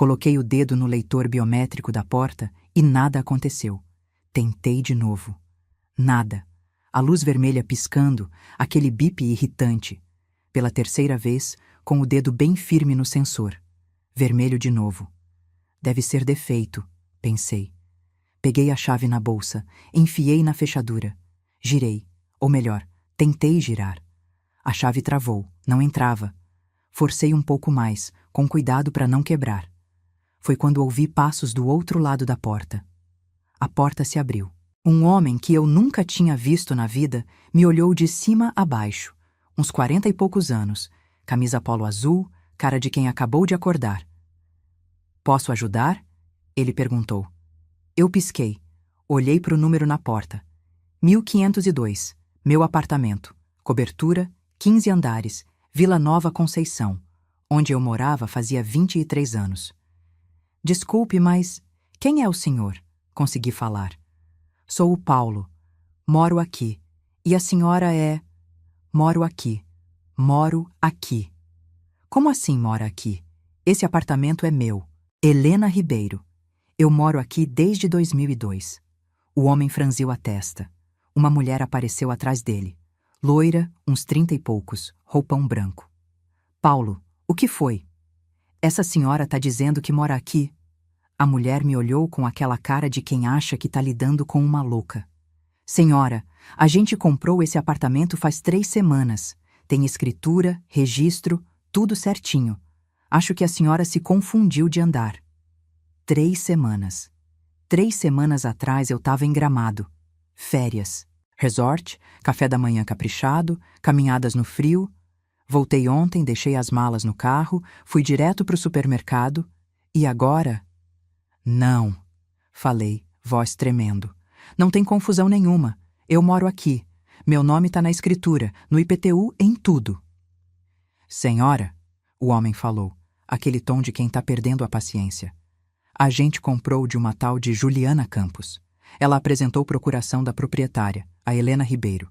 Coloquei o dedo no leitor biométrico da porta e nada aconteceu. Tentei de novo. Nada. A luz vermelha piscando, aquele bip irritante. Pela terceira vez, com o dedo bem firme no sensor. Vermelho de novo. Deve ser defeito, pensei. Peguei a chave na bolsa, enfiei na fechadura. Girei, ou melhor, tentei girar. A chave travou, não entrava. Forcei um pouco mais, com cuidado para não quebrar. Foi quando ouvi passos do outro lado da porta. A porta se abriu. Um homem que eu nunca tinha visto na vida me olhou de cima a baixo, uns 40 e poucos anos, camisa polo azul, cara de quem acabou de acordar. "Posso ajudar?" ele perguntou. Eu pisquei. Olhei para o número na porta. 1502, meu apartamento. Cobertura, 15 andares, Vila Nova Conceição, onde eu morava fazia 23 anos. "Desculpe, mas quem é o senhor?" Consegui falar. "Sou o Paulo. Moro aqui. E a senhora é..." "Moro aqui. Moro aqui." "Como assim mora aqui? Esse apartamento é meu. Helena Ribeiro. Eu moro aqui desde 2002. O homem franziu a testa. Uma mulher apareceu atrás dele. Loira, uns 30 e poucos, roupão branco. "Paulo, o que foi?" "Essa senhora tá dizendo que mora aqui." A mulher me olhou com aquela cara de quem acha que tá lidando com uma louca. "Senhora, a gente comprou esse apartamento faz 3 semanas. Tem escritura, registro, tudo certinho. Acho que a senhora se confundiu de andar." 3 semanas. 3 semanas atrás eu tava em Gramado. Férias. Resort, café da manhã caprichado, caminhadas no frio. Voltei ontem, deixei as malas no carro, fui direto pro supermercado. E agora? "Não", falei, voz tremendo. "Não tem confusão nenhuma. Eu moro aqui. Meu nome tá na escritura, no IPTU, em tudo." "Senhora", o homem falou, aquele tom de quem tá perdendo a paciência. "A gente comprou de uma tal de Juliana Campos. Ela apresentou procuração da proprietária, a Helena Ribeiro.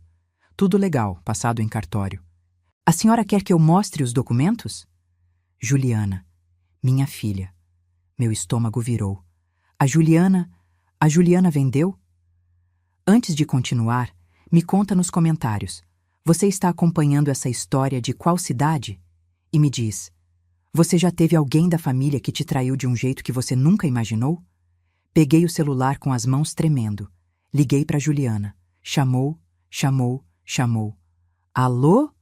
Tudo legal, passado em cartório." "A senhora quer que eu mostre os documentos?" "Juliana. Minha filha." Meu estômago virou. A Juliana vendeu?" "Antes de continuar, me conta nos comentários. Você está acompanhando essa história de qual cidade? E me diz, você já teve alguém da família que te traiu de um jeito que você nunca imaginou?" Peguei o celular com as mãos tremendo. Liguei para Juliana. Chamou, chamou, chamou. "Alô?"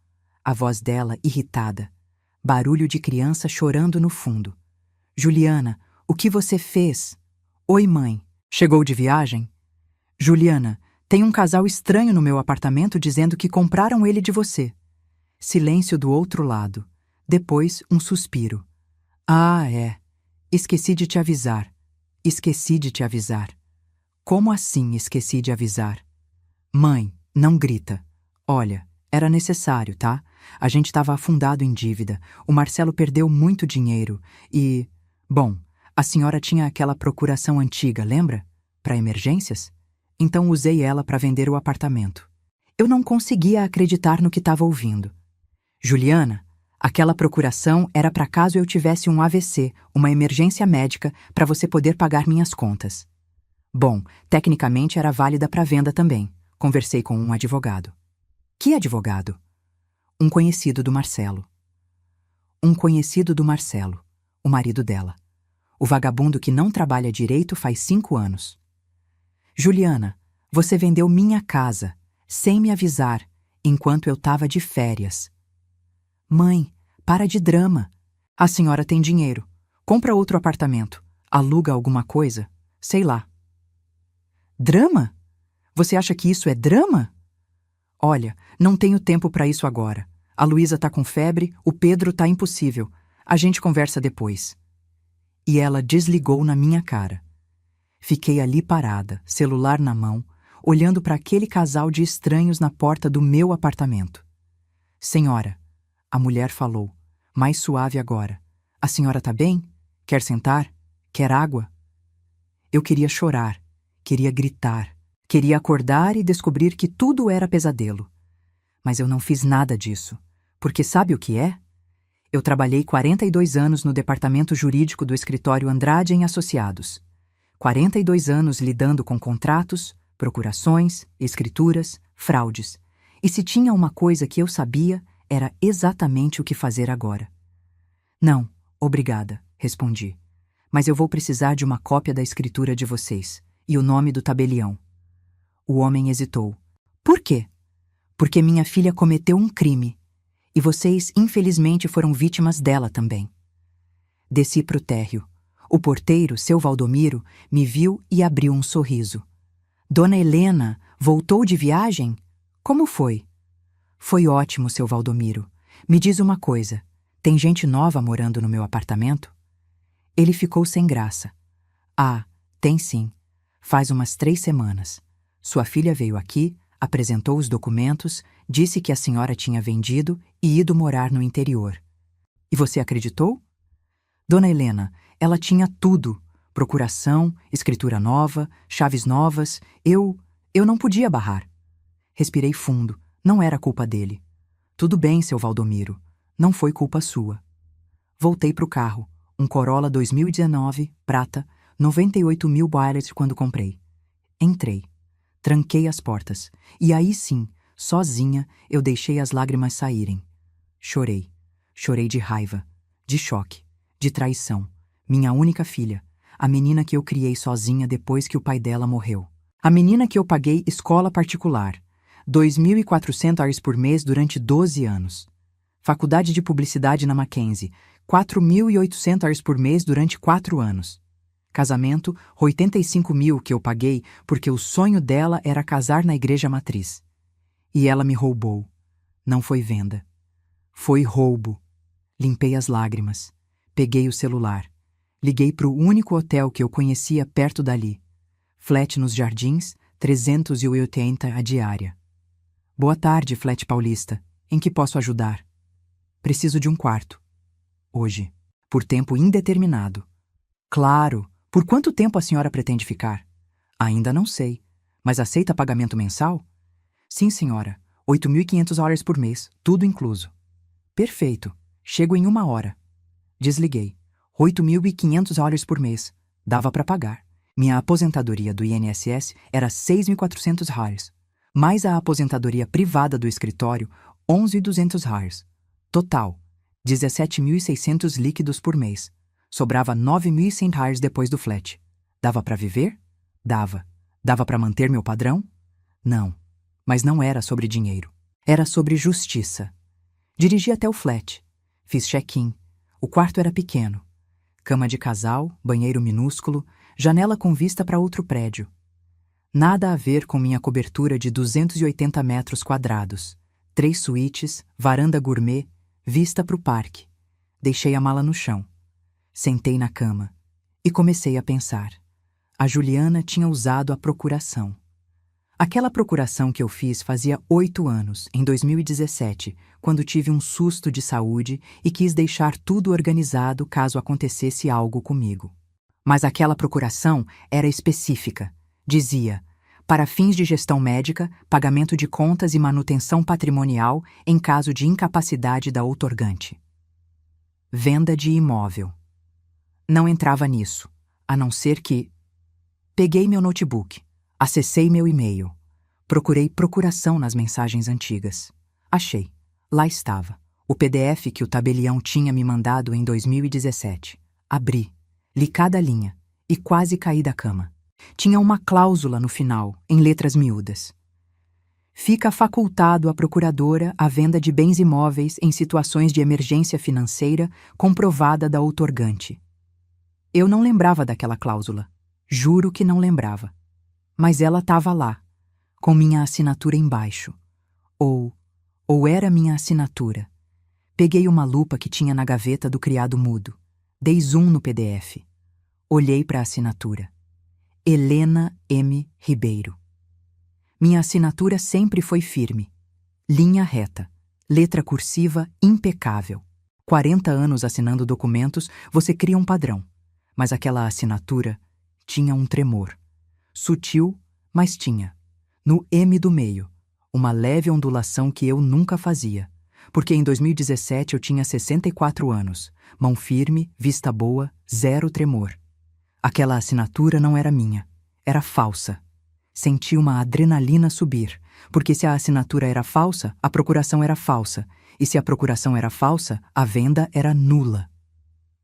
A voz dela irritada. Barulho de criança chorando no fundo. "Juliana, o que você fez?" "Oi, mãe. Chegou de viagem?" "Juliana, tem um casal estranho no meu apartamento dizendo que compraram ele de você." Silêncio do outro lado. Depois, um suspiro. "Ah, é. Esqueci de te avisar. Esqueci de te avisar." "Como assim esqueci de avisar?" "Mãe, não grita. Olha, era necessário, tá? A gente estava afundado em dívida. O Marcelo perdeu muito dinheiro e... Bom, a senhora tinha aquela procuração antiga, lembra? Para emergências? Então usei ela para vender o apartamento." Eu não conseguia acreditar no que estava ouvindo. "Juliana, aquela procuração era para caso eu tivesse um AVC, uma emergência médica, para você poder pagar minhas contas." "Bom, tecnicamente era válida para venda também." Conversei com um advogado. "Que advogado?" "Um conhecido do Marcelo." Um conhecido do Marcelo, o marido dela. O vagabundo que não trabalha direito faz 5 anos. "Juliana, você vendeu minha casa, sem me avisar, enquanto eu estava de férias." "Mãe, para de drama. A senhora tem dinheiro. Compra outro apartamento. Aluga alguma coisa. Sei lá." "Drama? Você acha que isso é drama?" "Olha, não tenho tempo para isso agora. A Luísa tá com febre, o Pedro tá impossível. A gente conversa depois." E ela desligou na minha cara. Fiquei ali parada, celular na mão, olhando para aquele casal de estranhos na porta do meu apartamento. "Senhora", a mulher falou, mais suave agora. "A senhora tá bem? Quer sentar? Quer água?" Eu queria chorar, queria gritar, queria acordar e descobrir que tudo era pesadelo. Mas eu não fiz nada disso, porque sabe o que é? Eu trabalhei 42 anos no departamento jurídico do escritório Andrade em Associados. 42 anos lidando com contratos, procurações, escrituras, fraudes. E se tinha uma coisa que eu sabia, era exatamente o que fazer agora. Não, obrigada, respondi. Mas eu vou precisar de uma cópia da escritura de vocês e o nome do tabelião. O homem hesitou. Por quê? Porque minha filha cometeu um crime. E vocês, infelizmente, foram vítimas dela também. Desci pro térreo. O porteiro, seu Valdomiro, me viu e abriu um sorriso. Dona Helena, voltou de viagem? Como foi? Foi ótimo, seu Valdomiro. Me diz uma coisa, tem gente nova morando no meu apartamento? Ele ficou sem graça. Ah, tem sim. Faz umas 3 semanas. Sua filha veio aqui, apresentou os documentos, disse que a senhora tinha vendido e ido morar no interior. E você acreditou? Dona Helena, ela tinha tudo. Procuração, escritura nova, chaves novas. Eu não podia barrar. Respirei fundo. Não era culpa dele. Tudo bem, seu Valdomiro. Não foi culpa sua. Voltei pro carro. Um Corolla 2019, prata, 98 mil barrels quando comprei. Entrei. Tranquei as portas. E aí sim, sozinha, eu deixei as lágrimas saírem. Chorei. Chorei de raiva, de choque, de traição. Minha única filha, a menina que eu criei sozinha depois que o pai dela morreu. A menina que eu paguei escola particular, 2.400 horas por mês durante 12 anos. Faculdade de Publicidade na Mackenzie, 4.800 horas por mês durante 4 anos. Casamento, 85 mil que eu paguei porque o sonho dela era casar na igreja matriz. E ela me roubou. Não foi venda. Foi roubo. Limpei as lágrimas. Peguei o celular. Liguei para o único hotel que eu conhecia perto dali. Flat nos Jardins, 380 a diária. Boa tarde, Flat Paulista. Em que posso ajudar? Preciso de um quarto. Hoje. Por tempo indeterminado. Claro. Por quanto tempo a senhora pretende ficar? Ainda não sei. Mas aceita pagamento mensal? Sim, senhora. 8.500 horas por mês, tudo incluso. Perfeito. Chego em 1 hora. Desliguei. 8.500 horas por mês. Dava para pagar. Minha aposentadoria do INSS era 6.400 horas. Mais a aposentadoria privada do escritório, 11.200 horas. Total, 17.600 líquidos por mês. Sobrava 9.100 horas depois do flat. Dava para viver? Dava. Dava para manter meu padrão? Não. Mas não era sobre dinheiro. Era sobre justiça. Dirigi até o flat. Fiz check-in. O quarto era pequeno. Cama de casal, banheiro minúsculo, janela com vista para outro prédio. Nada a ver com minha cobertura de 280 metros quadrados. 3 suítes, varanda gourmet, vista para o parque. Deixei a mala no chão. Sentei na cama e comecei a pensar. A Juliana tinha usado a procuração. Aquela procuração que eu fiz fazia 8 anos, em 2017, quando tive um susto de saúde e quis deixar tudo organizado caso acontecesse algo comigo. Mas aquela procuração era específica. Dizia, para fins de gestão médica, pagamento de contas e manutenção patrimonial em caso de incapacidade da outorgante. Venda de imóvel. Não entrava nisso, a não ser que... Peguei meu notebook, acessei meu e-mail, procurei procuração nas mensagens antigas. Achei. Lá estava, o PDF que o tabelião tinha me mandado em 2017. Abri, li cada linha e quase caí da cama. Tinha uma cláusula no final, em letras miúdas. Fica facultado à procuradora a venda de bens imóveis em situações de emergência financeira comprovada da outorgante. Eu não lembrava daquela cláusula. Juro que não lembrava. Mas ela estava lá, com minha assinatura embaixo. Ou era minha assinatura. Peguei uma lupa que tinha na gaveta do criado mudo. Dei zoom no PDF. Olhei para a assinatura. Helena M. Ribeiro. Minha assinatura sempre foi firme. Linha reta. Letra cursiva impecável. 40 anos assinando documentos, você cria um padrão. Mas aquela assinatura tinha um tremor. Sutil, mas tinha. No M do meio, uma leve ondulação que eu nunca fazia. Porque em 2017 eu tinha 64 anos, mão firme, vista boa, zero tremor. Aquela assinatura não era minha, era falsa. Senti uma adrenalina subir, porque se a assinatura era falsa, a procuração era falsa, e se a procuração era falsa, a venda era nula.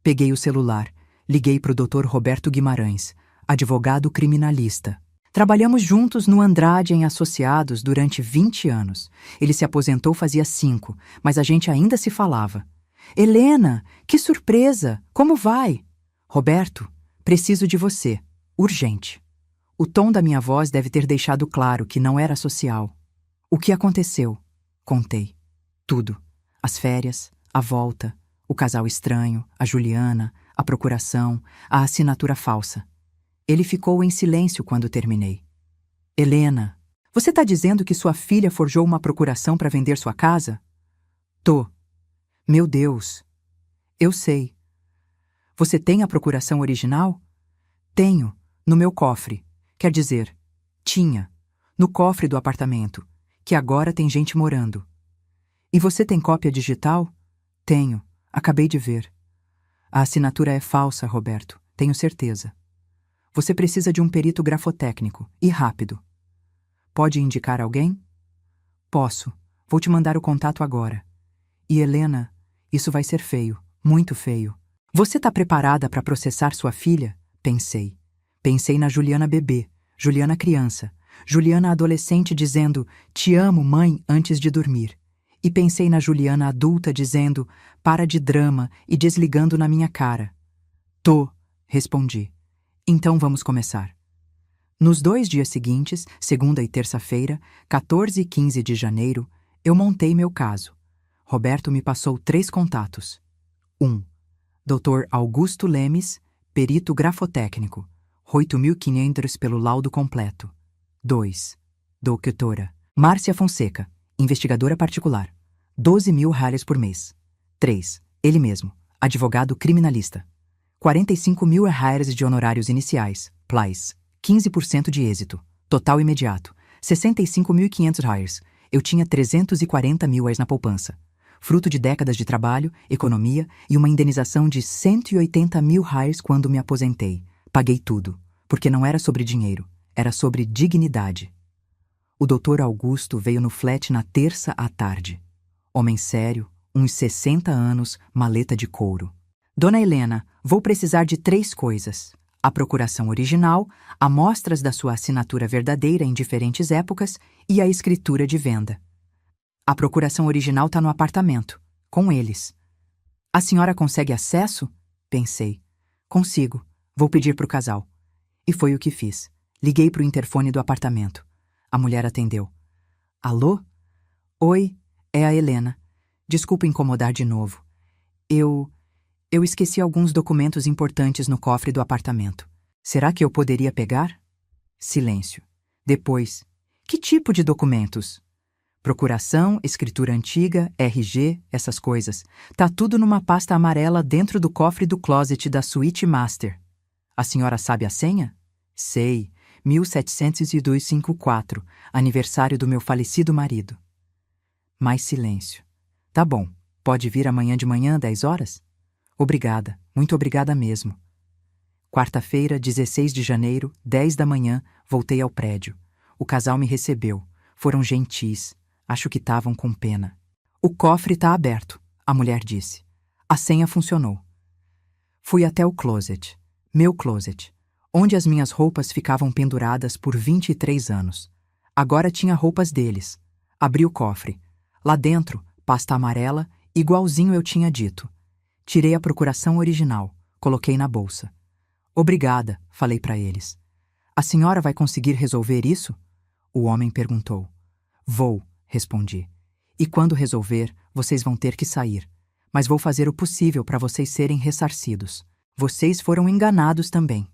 Peguei o celular, liguei para o Dr. Roberto Guimarães, advogado criminalista. Trabalhamos juntos no Andrade em Associados durante 20 anos. Ele se aposentou fazia 5, mas a gente ainda se falava. Helena, que surpresa! Como vai? Roberto, preciso de você. Urgente. O tom da minha voz deve ter deixado claro que não era social. O que aconteceu? Contei. Tudo. As férias, a volta, o casal estranho, a Juliana, a procuração, a assinatura falsa. Ele ficou em silêncio quando terminei. Helena, você está dizendo que sua filha forjou uma procuração para vender sua casa? Tô. Meu Deus. Eu sei. Você tem a procuração original? Tenho, no meu cofre. Quer dizer, tinha, no cofre do apartamento, que agora tem gente morando. E você tem cópia digital? Tenho, acabei de ver. A assinatura é falsa, Roberto, tenho certeza. Você precisa de um perito grafotécnico, e rápido. Pode indicar alguém? Posso. Vou te mandar o contato agora. E Helena, isso vai ser feio, muito feio. Você está preparada para processar sua filha? Pensei. Pensei na Juliana bebê, Juliana criança, Juliana adolescente dizendo "te amo, mãe", antes de dormir. E pensei na Juliana adulta dizendo "para de drama" e desligando na minha cara. Tô, respondi. Então vamos começar. Nos 2 dias seguintes, segunda e terça-feira, 14 e 15 de janeiro, eu montei meu caso. Roberto me passou 3 contatos. 1. Dr. Augusto Lemes, perito grafotécnico, 8.500 pelo laudo completo. 2. Doutora Márcia Fonseca, investigadora particular, 12.000 reais por mês. 3. Ele mesmo, advogado criminalista. 45.000 reais de honorários iniciais, plais, 15% de êxito, total imediato, 65.500 reais. Eu tinha 340.000 reais na poupança. Fruto de décadas de trabalho, economia e uma indenização de 180.000 reais quando me aposentei. Paguei tudo, porque não era sobre dinheiro, era sobre dignidade. O doutor Augusto veio no flat na terça à tarde. Homem sério, uns 60 anos, maleta de couro. Dona Helena, vou precisar de 3 coisas. A procuração original, amostras da sua assinatura verdadeira em diferentes épocas e a escritura de venda. A procuração original está no apartamento, com eles. A senhora consegue acesso? Pensei. Consigo. Vou pedir para o casal. E foi o que fiz. Liguei para o interfone do apartamento. A mulher atendeu. Alô? Oi, é a Helena. Desculpa incomodar de novo. Eu esqueci alguns documentos importantes no cofre do apartamento. Será que eu poderia pegar? Silêncio. Depois, que tipo de documentos? Procuração, escritura antiga, RG, essas coisas. Tá tudo numa pasta amarela dentro do cofre do closet da suíte master. A senhora sabe a senha? Sei. 170254, aniversário do meu falecido marido. Mais silêncio. Tá bom. Pode vir amanhã de manhã, 10 horas? Obrigada, muito obrigada mesmo. Quarta-feira, 16 de janeiro, 10 da manhã, voltei ao prédio. O casal me recebeu. Foram gentis. Acho que estavam com pena. O cofre está aberto, a mulher disse. A senha funcionou. Fui até o closet, meu closet, onde as minhas roupas ficavam penduradas por 23 anos. Agora tinha roupas deles. Abri o cofre. Lá dentro, pasta amarela, igualzinho eu tinha dito. Tirei a procuração original, coloquei na bolsa. Obrigada, falei para eles. A senhora vai conseguir resolver isso? O homem perguntou. Vou, respondi. E quando resolver, vocês vão ter que sair. Mas vou fazer o possível para vocês serem ressarcidos. Vocês foram enganados também.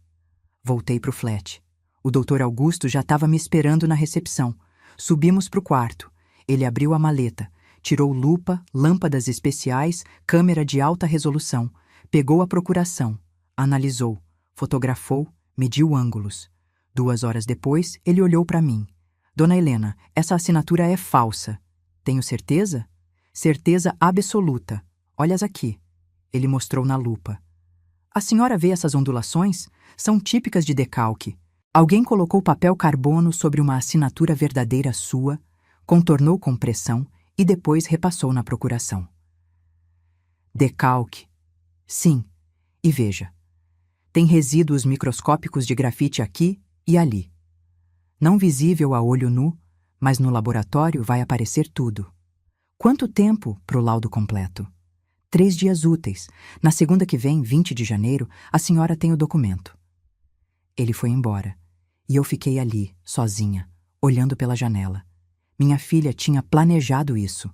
Voltei para o flat. O doutor Augusto já estava me esperando na recepção. Subimos para o quarto. Ele abriu a maleta. Tirou lupa, lâmpadas especiais, câmera de alta resolução. Pegou a procuração. Analisou. Fotografou. Mediu ângulos. 2 horas depois, ele olhou para mim. Dona Helena, essa assinatura é falsa. Tenho certeza? Certeza absoluta. Olhas aqui. Ele mostrou na lupa. A senhora vê essas ondulações? São típicas de decalque. Alguém colocou papel carbono sobre uma assinatura verdadeira sua, contornou com pressão e depois repassou na procuração. Decalque. Sim. E veja. Tem resíduos microscópicos de grafite aqui e ali. Não visível a olho nu, mas no laboratório vai aparecer tudo. Quanto tempo para o laudo completo? 3 dias úteis. Na segunda que vem, 20 de janeiro, a senhora tem o documento. Ele foi embora. E eu fiquei ali, sozinha, olhando pela janela. Minha filha tinha planejado isso.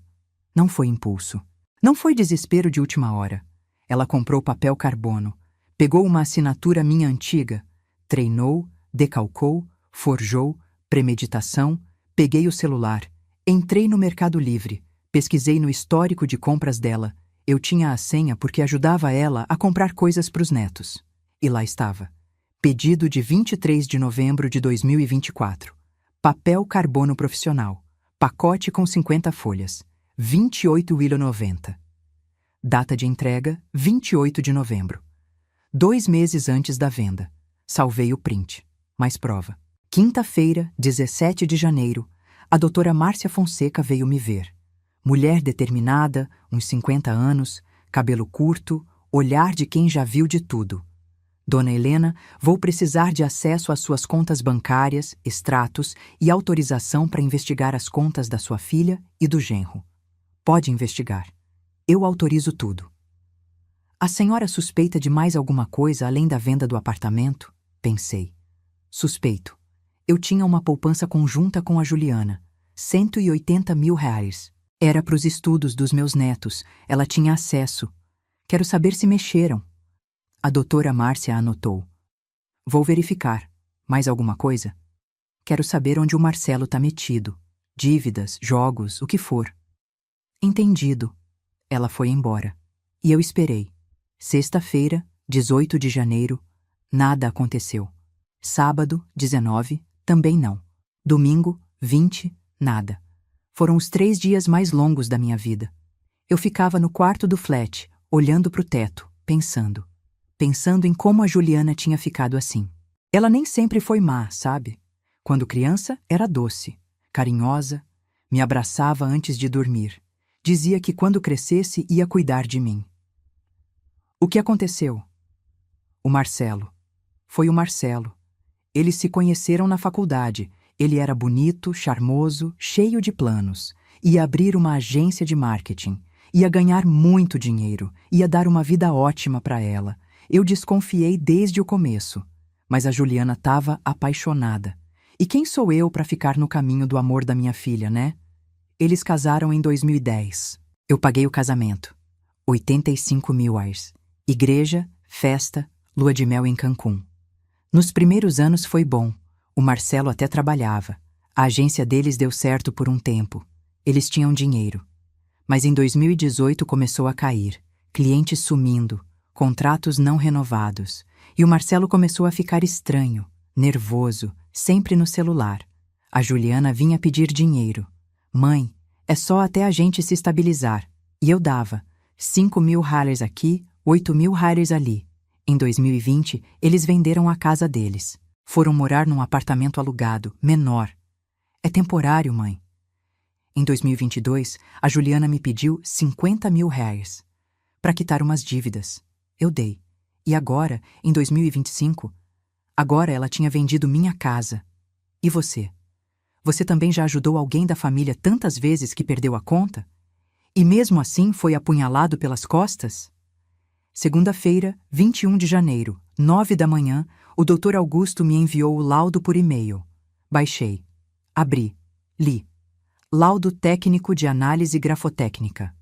Não foi impulso. Não foi desespero de última hora. Ela comprou papel carbono, pegou uma assinatura minha antiga, treinou, decalcou, forjou, premeditação, peguei o celular, entrei no Mercado Livre, pesquisei no histórico de compras dela. Eu tinha a senha porque ajudava ela a comprar coisas para os netos. E lá estava. Pedido de 23 de novembro de 2024. Papel carbono profissional. Pacote com 50 folhas. R$ 28,90. Data de entrega, 28 de novembro. 2 meses antes da venda. Salvei o print. Mais prova. Quinta-feira, 17 de janeiro, a doutora Márcia Fonseca veio me ver. Mulher determinada, uns 50 anos, cabelo curto, olhar de quem já viu de tudo. Dona Helena, vou precisar de acesso às suas contas bancárias, extratos e autorização para investigar as contas da sua filha e do genro. Pode investigar. Eu autorizo tudo. A senhora suspeita de mais alguma coisa além da venda do apartamento? Pensei. Suspeito. Eu tinha uma poupança conjunta com a Juliana. R$ 180 mil. Era para os estudos dos meus netos. Ela tinha acesso. Quero saber se mexeram. A doutora Márcia anotou. Vou verificar. Mais alguma coisa? Quero saber onde o Marcelo está metido. Dívidas, jogos, o que for. Entendido. Ela foi embora. E eu esperei. Sexta-feira, 18 de janeiro, nada aconteceu. Sábado, 19, também não. Domingo, 20, nada. Foram os 3 dias mais longos da minha vida. Eu ficava no quarto do flat, olhando para o teto, pensando em como a Juliana tinha ficado assim. Ela nem sempre foi má, sabe? Quando criança, era doce, carinhosa, me abraçava antes de dormir. Dizia que quando crescesse ia cuidar de mim. O que aconteceu? O Marcelo. Foi o Marcelo. Eles se conheceram na faculdade. Ele era bonito, charmoso, cheio de planos. Ia abrir uma agência de marketing. Ia ganhar muito dinheiro. Ia dar uma vida ótima para ela. Eu desconfiei desde o começo. Mas a Juliana estava apaixonada. E quem sou eu para ficar no caminho do amor da minha filha, né? Eles casaram em 2010. Eu paguei o casamento. R$ 85 mil. Igreja, festa, lua de mel em Cancún. Nos primeiros anos foi bom. O Marcelo até trabalhava. A agência deles deu certo por um tempo. Eles tinham dinheiro. Mas em 2018 começou a cair. Clientes sumindo, contratos não renovados. E o Marcelo começou a ficar estranho, nervoso, sempre no celular. A Juliana vinha pedir dinheiro. Mãe, é só até a gente se estabilizar. E eu dava. 5 mil reais aqui, 8 mil reais ali. Em 2020, eles venderam a casa deles. Foram morar num apartamento alugado, menor. É temporário, mãe. Em 2022, a Juliana me pediu 50 mil reais para quitar umas dívidas. Eu dei. E agora, em 2025, agora ela tinha vendido minha casa. E você? Você também já ajudou alguém da família tantas vezes que perdeu a conta? E mesmo assim foi apunhalado pelas costas? Segunda-feira, 21 de janeiro, 9 da manhã, o Dr. Augusto me enviou o laudo por e-mail. Baixei. Abri. Li. Laudo técnico de análise grafotécnica.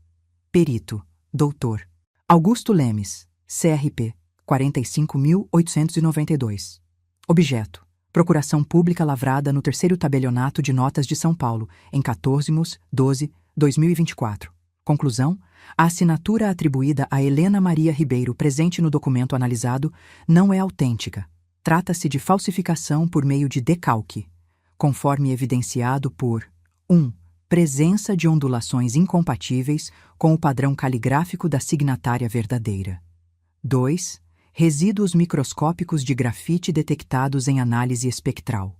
Perito. Doutor Augusto Lemes. CRP 45.892. Objeto: Procuração Pública lavrada no 3º Tabelionato de Notas de São Paulo, em 14/12/2024. Conclusão: a assinatura atribuída a Helena Maria Ribeiro presente no documento analisado não é autêntica. Trata-se de falsificação por meio de decalque, conforme evidenciado por 1. presença de ondulações incompatíveis com o padrão caligráfico da signatária verdadeira. 2. Resíduos microscópicos de grafite detectados em análise espectral.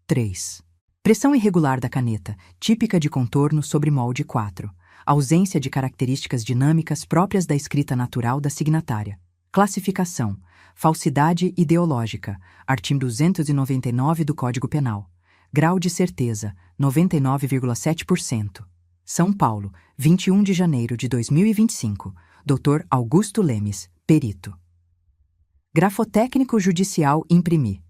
3. Pressão irregular da caneta, típica de contorno sobre molde 4. Ausência de características dinâmicas próprias da escrita natural da signatária. Classificação: falsidade ideológica, artigo 299 do Código Penal. Grau de certeza: 99,7%. São Paulo, 21 de janeiro de 2025. Dr. Augusto Lemes, perito. Grafotécnico judicial imprimi.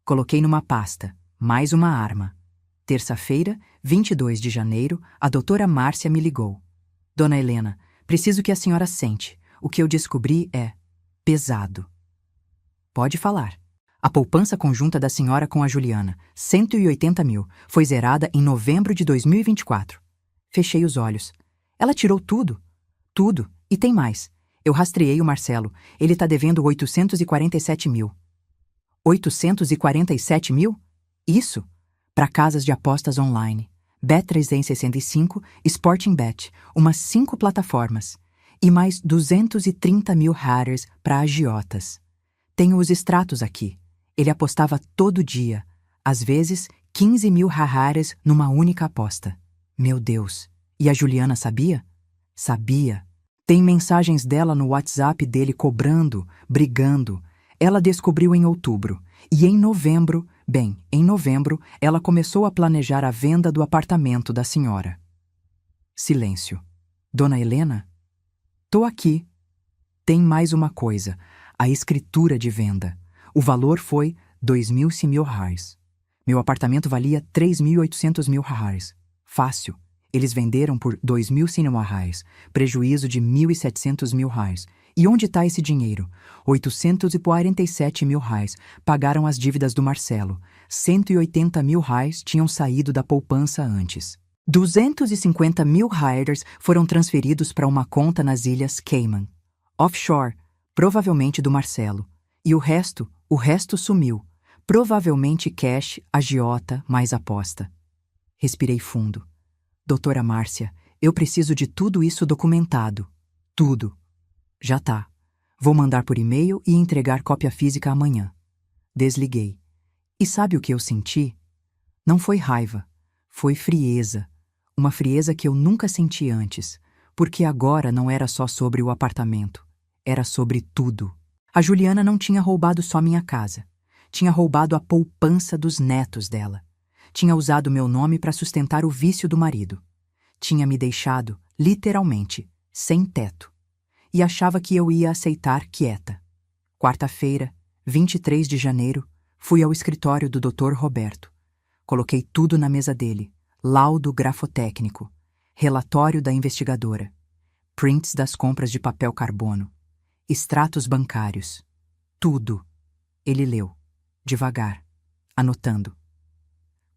Coloquei numa pasta. Mais uma arma. Terça-feira, 22 de janeiro, a doutora Márcia me ligou. Dona Helena, preciso que a senhora sente. O que eu descobri é pesado. Pode falar. A poupança conjunta da senhora com a Juliana, 180 mil, foi zerada em novembro de 2024. Fechei os olhos. Ela tirou tudo. Tudo. E tem mais. Eu rastreei o Marcelo. Ele tá devendo 847 mil. 847 mil? Isso? Para casas de apostas online. Bet365, Sporting Bet, umas 5 plataformas. E mais 230 mil hatters para agiotas. Tenho os extratos aqui. Ele apostava todo dia. Às vezes, 15 mil hatters numa única aposta. Meu Deus. E a Juliana sabia? Sabia. Tem mensagens dela no WhatsApp dele cobrando, brigando. Ela descobriu em outubro. E em novembro, ela começou a planejar a venda do apartamento da senhora. Silêncio. Dona Helena? Tô aqui. Tem mais uma coisa. A escritura de venda. O valor foi 2.000 mil reais. Meu apartamento valia 3.800 mil reais. Fácil. Eles venderam por 2.000 mil reais. Prejuízo de 1.700 mil reais. E onde está esse dinheiro? 847 mil reais. Pagaram as dívidas do Marcelo. 180 mil reais tinham saído da poupança antes. 250 mil reais foram transferidos para uma conta nas Ilhas Cayman. Offshore, provavelmente do Marcelo. E o resto sumiu. Provavelmente cash, agiota, mais aposta. Respirei fundo. Doutora Márcia, eu preciso de tudo isso documentado. Tudo. Já tá. Vou mandar por e-mail e entregar cópia física amanhã. Desliguei. E sabe o que eu senti? Não foi raiva. Foi frieza. Uma frieza que eu nunca senti antes. Porque agora não era só sobre o apartamento. Era sobre tudo. A Juliana não tinha roubado só minha casa. Tinha roubado a poupança dos netos dela. Tinha usado meu nome para sustentar o vício do marido. Tinha me deixado, literalmente, sem teto. E achava que eu ia aceitar quieta. Quarta-feira, 23 de janeiro, fui ao escritório do Dr. Roberto. Coloquei tudo na mesa dele. Laudo grafotécnico. Relatório da investigadora. Prints das compras de papel carbono. Extratos bancários. Tudo. Ele leu, devagar, anotando.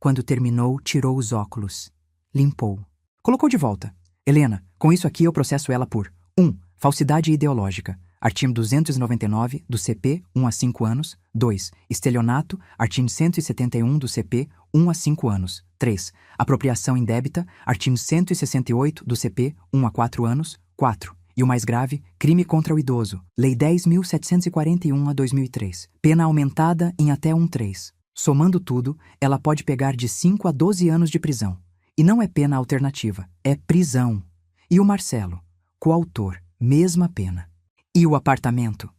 Quando terminou, tirou os óculos. Limpou. Colocou de volta. Helena, com isso aqui eu processo ela por 1. Falsidade ideológica. Artigo 299 do CP, 1 a 5 anos. 2. Estelionato. Artigo 171 do CP, 1 a 5 anos. 3. Apropriação indébita. Artigo 168 do CP, 1 a 4 anos. 4. E o mais grave, crime contra o idoso. Lei 10.741 a 2003. Pena aumentada em até 1/3. Somando tudo, ela pode pegar de 5 a 12 anos de prisão. E não é pena alternativa, é prisão. E o Marcelo, coautor, mesma pena. E o apartamento?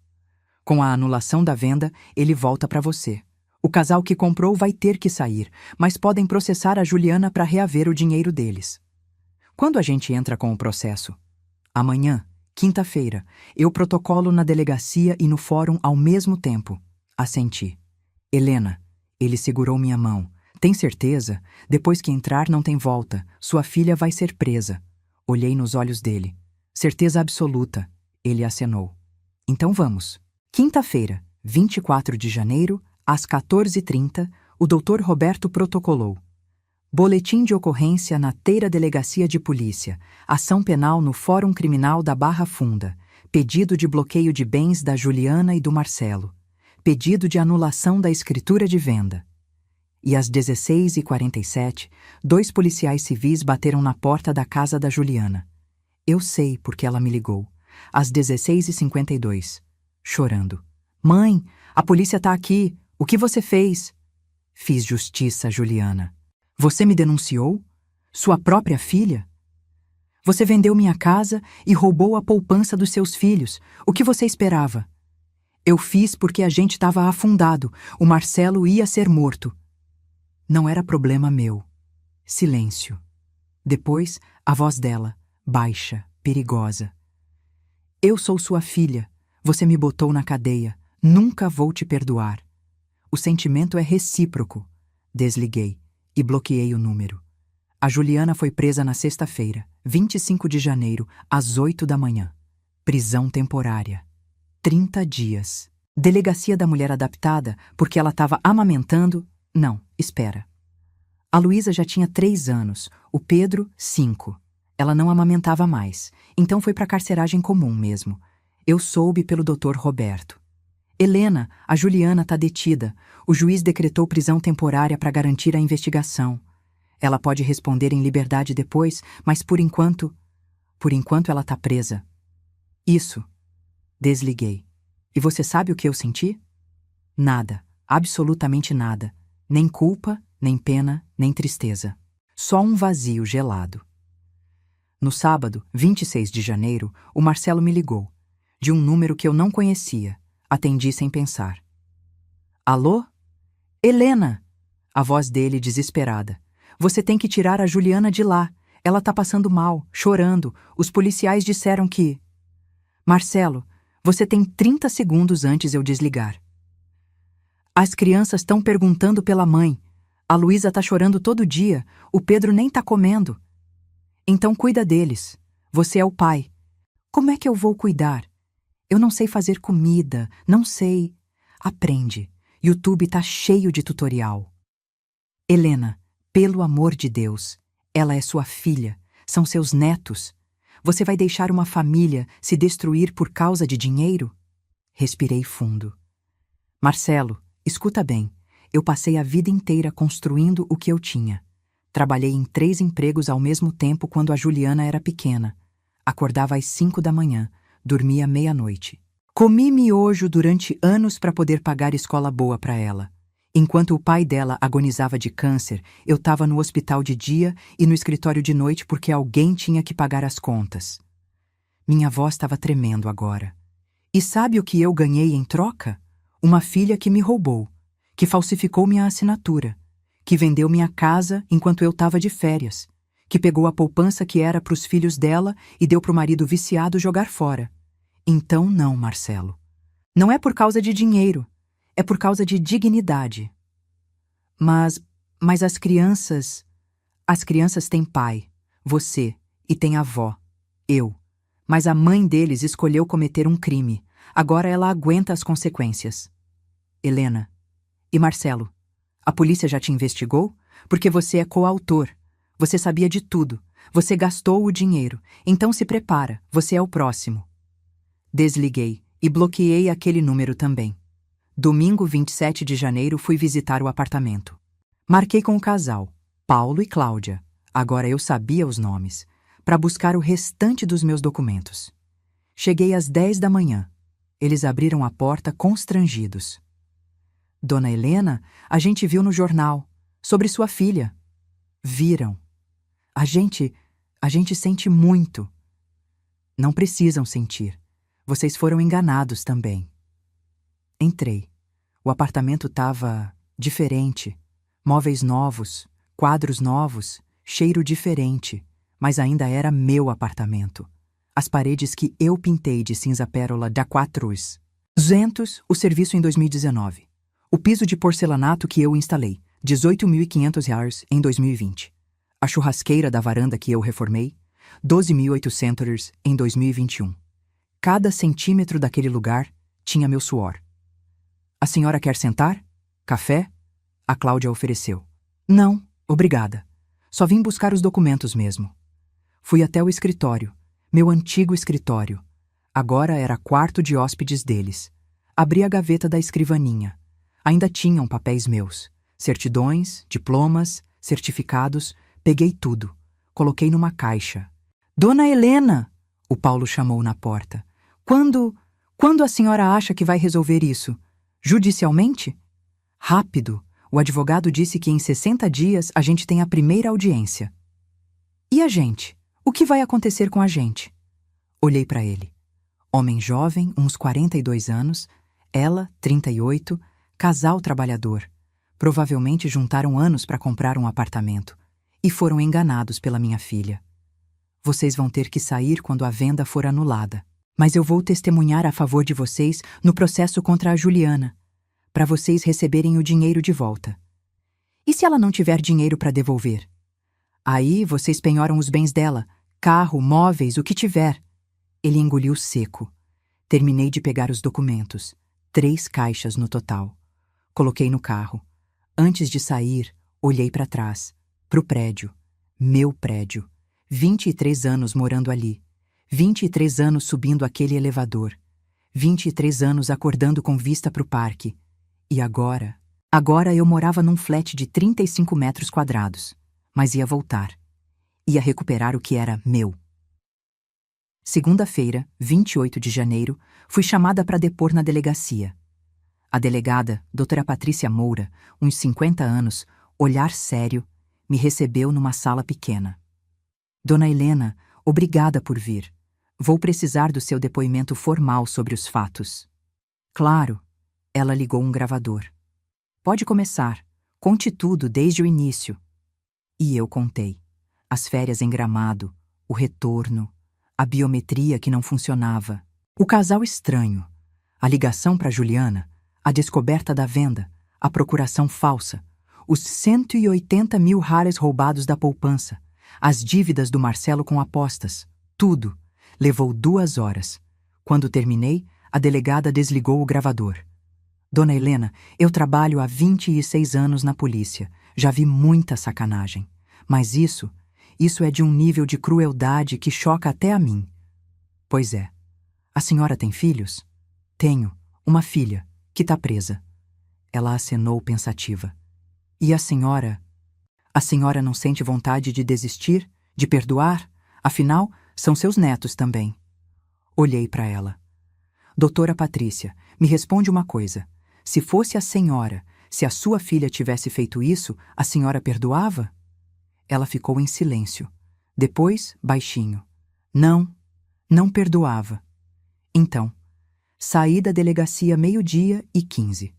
Com a anulação da venda, ele volta para você. O casal que comprou vai ter que sair, mas podem processar a Juliana para reaver o dinheiro deles. Quando a gente entra com o processo? Amanhã, quinta-feira, eu protocolo na delegacia e no fórum ao mesmo tempo. Assenti. Helena, ele segurou minha mão. Tem certeza? Depois que entrar não tem volta. Sua filha vai ser presa. Olhei nos olhos dele. Certeza absoluta. Ele acenou. Então vamos. Quinta-feira, 24 de janeiro, às 14h30, o Dr. Roberto protocolou. Boletim de ocorrência na Teira Delegacia de Polícia. Ação penal no Fórum Criminal da Barra Funda. Pedido de bloqueio de bens da Juliana e do Marcelo. Pedido de anulação da escritura de venda. E às 16h47, 2 policiais civis bateram na porta da casa da Juliana. Eu sei porque ela me ligou. Às 16h52, chorando. Mãe, a polícia tá aqui. O que você fez? Fiz justiça, Juliana. Você me denunciou? Sua própria filha? Você vendeu minha casa e roubou a poupança dos seus filhos. O que você esperava? Eu fiz porque a gente estava afundado. O Marcelo ia ser morto. Não era problema meu. Silêncio. Depois, a voz dela, baixa, perigosa. Eu sou sua filha. Você me botou na cadeia. Nunca vou te perdoar. O sentimento é recíproco. Desliguei e bloqueei o número. A Juliana foi presa na sexta-feira, 25 de janeiro, às 8 da manhã. Prisão temporária. 30 dias. Delegacia da Mulher Adaptada porque ela estava amamentando... Não, espera. A Luísa já tinha 3 anos, o Pedro, 5. Ela não amamentava mais, então foi para carceragem comum mesmo. Eu soube pelo Dr. Roberto. Helena, a Juliana está detida. O juiz decretou prisão temporária para garantir a investigação. Ela pode responder em liberdade depois, mas por enquanto ela está presa. Isso. Desliguei. E você sabe o que eu senti? Nada, absolutamente nada. Nem culpa, nem pena, nem tristeza. Só um vazio gelado. No sábado, 26 de janeiro, o Marcelo me ligou. De um número que eu não conhecia. Atendi sem pensar. Alô? Helena! A voz dele desesperada. Você tem que tirar a Juliana de lá. Ela tá passando mal, chorando. Os policiais disseram que... Marcelo, você tem 30 segundos antes eu desligar. As crianças estão perguntando pela mãe. A Luísa tá chorando todo dia. O Pedro nem tá comendo. Então cuida deles. Você é o pai. Como é que eu vou cuidar? Eu não sei fazer comida, não sei. Aprende. YouTube tá cheio de tutorial. Helena, pelo amor de Deus, ela é sua filha, são seus netos. Você vai deixar uma família se destruir por causa de dinheiro? Respirei fundo. Marcelo, escuta bem, eu passei a vida inteira construindo o que eu tinha. Trabalhei em 3 empregos ao mesmo tempo quando a Juliana era pequena. Acordava às 5 da manhã, dormia meia-noite. Comi miojo durante anos para poder pagar escola boa para ela. Enquanto o pai dela agonizava de câncer, eu estava no hospital de dia e no escritório de noite porque alguém tinha que pagar as contas. Minha voz estava tremendo agora. E sabe o que eu ganhei em troca? Uma filha que me roubou, que falsificou minha assinatura, que vendeu minha casa enquanto eu estava de férias, que pegou a poupança que era para os filhos dela e deu para o marido viciado jogar fora. Então não, Marcelo. Não é por causa de dinheiro. É por causa de dignidade. Mas as crianças têm pai, você, e têm avó, eu. Mas a mãe deles escolheu cometer um crime. Agora ela aguenta as consequências. Helena. E Marcelo, a polícia já te investigou? Porque você é coautor. Você sabia de tudo. Você gastou o dinheiro. Então se prepara, você é o próximo. Desliguei e bloqueei aquele número também. Domingo 27 de janeiro fui visitar o apartamento. Marquei com o casal, Paulo e Cláudia, agora eu sabia os nomes, para buscar o restante dos meus documentos. Cheguei às 10 da manhã. Eles abriram a porta constrangidos. Dona Helena, a gente viu no jornal, sobre sua filha. Viram. A gente sente muito. Não precisam sentir. Vocês foram enganados também. Entrei. O apartamento estava diferente. Móveis novos, quadros novos, cheiro diferente, mas ainda era meu apartamento. As paredes que eu pintei de cinza pérola da Quatrus. 200, o serviço em 2019. O piso de porcelanato que eu instalei, R$18.500 em 2020. A churrasqueira da varanda que eu reformei, R$12.800 em 2021. Cada centímetro daquele lugar tinha meu suor. A senhora quer sentar? Café? A Cláudia ofereceu. Não, obrigada. Só vim buscar os documentos mesmo. Fui até o escritório, meu antigo escritório. Agora era quarto de hóspedes deles. Abri a gaveta da escrivaninha. Ainda tinham papéis meus. Certidões, diplomas, certificados, peguei tudo. Coloquei numa caixa. Dona Helena! O Paulo chamou na porta. Quando a senhora acha que vai resolver isso? Judicialmente? Rápido! O advogado disse que em 60 dias a gente tem a primeira audiência. E a gente? O que vai acontecer com a gente? Olhei para ele. Homem jovem, uns 42 anos, ela, 38, casal trabalhador. Provavelmente juntaram anos para comprar um apartamento e foram enganados pela minha filha. Vocês vão ter que sair quando a venda for anulada, mas eu vou testemunhar a favor de vocês no processo contra a Juliana, para vocês receberem o dinheiro de volta. E se ela não tiver dinheiro para devolver? Aí vocês penhoram os bens dela, carro, móveis, o que tiver. Ele engoliu seco. Terminei de pegar os documentos. 3 caixas no total. Coloquei no carro. Antes de sair, olhei para trás, pro prédio. Meu prédio. 23 anos morando ali. 23 anos subindo aquele elevador. 23 anos acordando com vista pro parque. E agora? Agora eu morava num flat de 35 metros quadrados. Mas ia voltar. Ia recuperar o que era meu. Segunda-feira, 28 de janeiro, fui chamada para depor na delegacia. A delegada, doutora Patrícia Moura, uns 50 anos, olhar sério, me recebeu numa sala pequena. Dona Helena, obrigada por vir. Vou precisar do seu depoimento formal sobre os fatos. Claro, ela ligou um gravador. Pode começar. Conte tudo desde o início. E eu contei. As férias em Gramado, o retorno, a biometria que não funcionava, o casal estranho, a ligação para Juliana, a descoberta da venda, a procuração falsa, os 180 mil reais roubados da poupança, as dívidas do Marcelo com apostas, tudo. Levou 2 horas. Quando terminei, a delegada desligou o gravador. Dona Helena, eu trabalho há 26 anos na polícia. Já vi muita sacanagem. Mas isso é de um nível de crueldade que choca até a mim. Pois é. A senhora tem filhos? Tenho. Uma filha, que tá presa. Ela acenou pensativa. E a senhora? A senhora não sente vontade de desistir? De perdoar? Afinal, são seus netos também. Olhei para ela. Doutora Patrícia, me responde uma coisa. Se fosse a senhora, se a sua filha tivesse feito isso, a senhora perdoava? Ela ficou em silêncio. Depois, baixinho. Não perdoava. Então, saí da delegacia 12:15.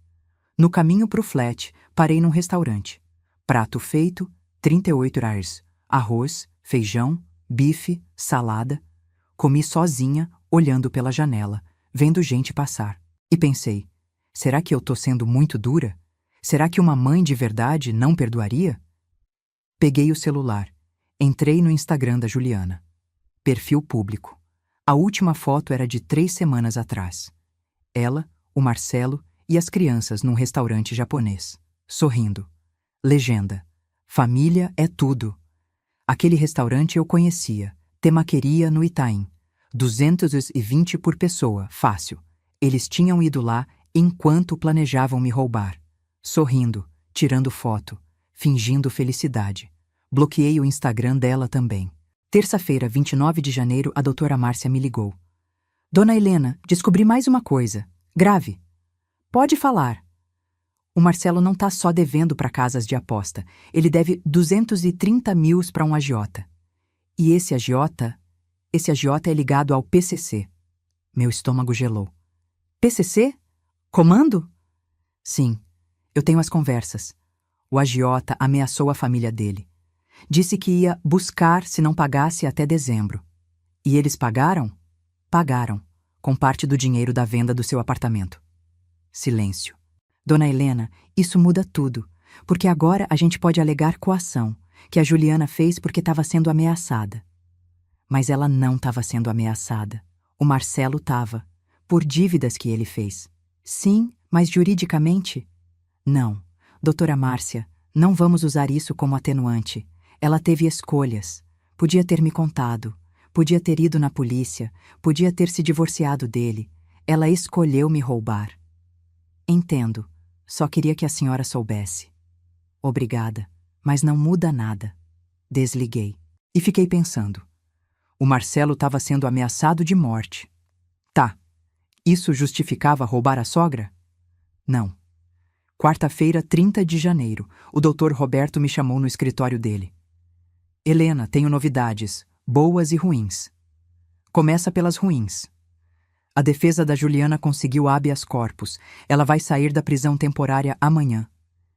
No caminho pro flat, parei num restaurante. Prato feito, 38 reais. Arroz, feijão, bife, salada. Comi sozinha, olhando pela janela, vendo gente passar. E pensei, será que eu tô sendo muito dura? Será que uma mãe de verdade não perdoaria? Peguei o celular. Entrei no Instagram da Juliana. Perfil público. A última foto era de 3 semanas atrás. Ela, o Marcelo e as crianças num restaurante japonês, sorrindo. Legenda. Família é tudo. Aquele restaurante eu conhecia. Temaqueria no Itaim. 220 por pessoa, fácil. Eles tinham ido lá enquanto planejavam me roubar. Sorrindo, tirando foto, fingindo felicidade. Bloqueei o Instagram dela também. Terça-feira, 29 de janeiro, a doutora Márcia me ligou. Dona Helena, descobri mais uma coisa. Grave. Pode falar. O Marcelo não tá só devendo para casas de aposta. Ele deve 230 mil para um agiota. E esse agiota é ligado ao PCC. Meu estômago gelou. PCC? Comando? Sim, eu tenho as conversas. O agiota ameaçou a família dele. Disse que ia buscar se não pagasse até dezembro. E eles pagaram? Pagaram, com parte do dinheiro da venda do seu apartamento. Silêncio. Dona Helena, isso muda tudo, porque agora a gente pode alegar coação, que a Juliana fez porque estava sendo ameaçada. Mas ela não estava sendo ameaçada. O Marcelo estava, por dívidas que ele fez. Sim, mas juridicamente? Não. Doutora Márcia, não vamos usar isso como atenuante. Ela teve escolhas. Podia ter me contado. Podia ter ido na polícia. Podia ter se divorciado dele. Ela escolheu me roubar. Entendo. Só queria que a senhora soubesse. Obrigada, mas não muda nada. Desliguei. E fiquei pensando. O Marcelo estava sendo ameaçado de morte. Tá. Isso justificava roubar a sogra? Não. Quarta-feira, 30 de janeiro, o Dr. Roberto me chamou no escritório dele. Helena, tenho novidades, boas e ruins. Começa pelas ruins. A defesa da Juliana conseguiu habeas corpus. Ela vai sair da prisão temporária amanhã.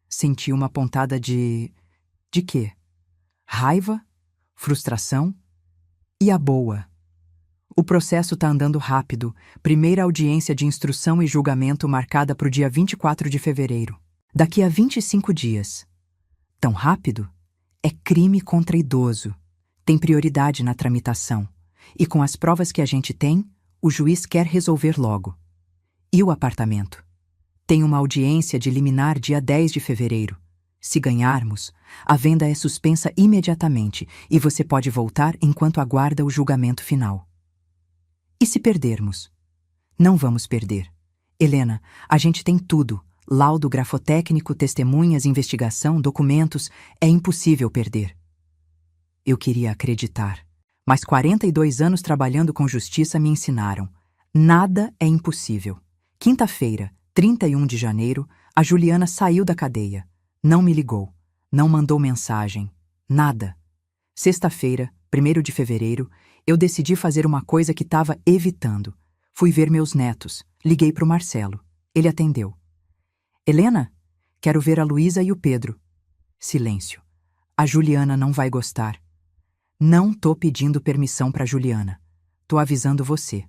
Senti uma pontada de... De quê? Raiva? Frustração? E a boa? O processo tá andando rápido. Primeira audiência de instrução e julgamento marcada para o dia 24 de fevereiro. Daqui a 25 dias. Tão rápido? É crime contra idoso. Tem prioridade na tramitação. E com as provas que a gente tem, o juiz quer resolver logo. E o apartamento? Tem uma audiência de liminar dia 10 de fevereiro. Se ganharmos, a venda é suspensa imediatamente e você pode voltar enquanto aguarda o julgamento final. E se perdermos? Não vamos perder. Helena, a gente tem tudo. Laudo grafotécnico, testemunhas, investigação, documentos. É impossível perder. Eu queria acreditar. Mas 42 anos trabalhando com justiça me ensinaram. Nada é impossível. Quinta-feira, 31 de janeiro, a Juliana saiu da cadeia. Não me ligou. Não mandou mensagem. Nada. Sexta-feira, 1º de fevereiro, eu decidi fazer uma coisa que estava evitando. Fui ver meus netos. Liguei para o Marcelo. Ele atendeu. Helena, quero ver a Luísa e o Pedro. Silêncio. A Juliana não vai gostar. Não tô pedindo permissão para Juliana. Tô avisando você.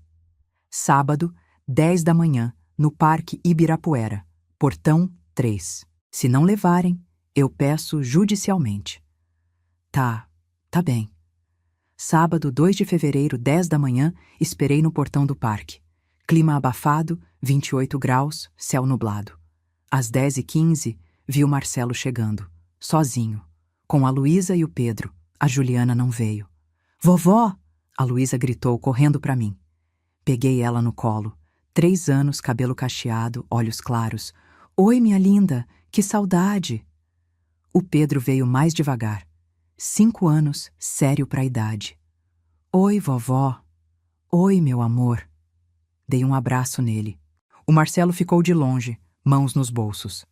Sábado, 10 da manhã, no Parque Ibirapuera, portão 3. Se não levarem, eu peço judicialmente. Tá bem. Sábado, 2 de fevereiro, 10 da manhã, esperei no portão do parque. Clima abafado, 28 graus, céu nublado. Às 10h15, vi o Marcelo chegando, sozinho, com a Luísa e o Pedro. A Juliana não veio. Vovó! A Luísa gritou, correndo para mim. Peguei ela no colo. 3 anos, cabelo cacheado, olhos claros. Oi, minha linda, que saudade! O Pedro veio mais devagar. 5 anos, sério para a idade. Oi, vovó. Oi, meu amor. Dei um abraço nele. O Marcelo ficou de longe, mãos nos bolsos.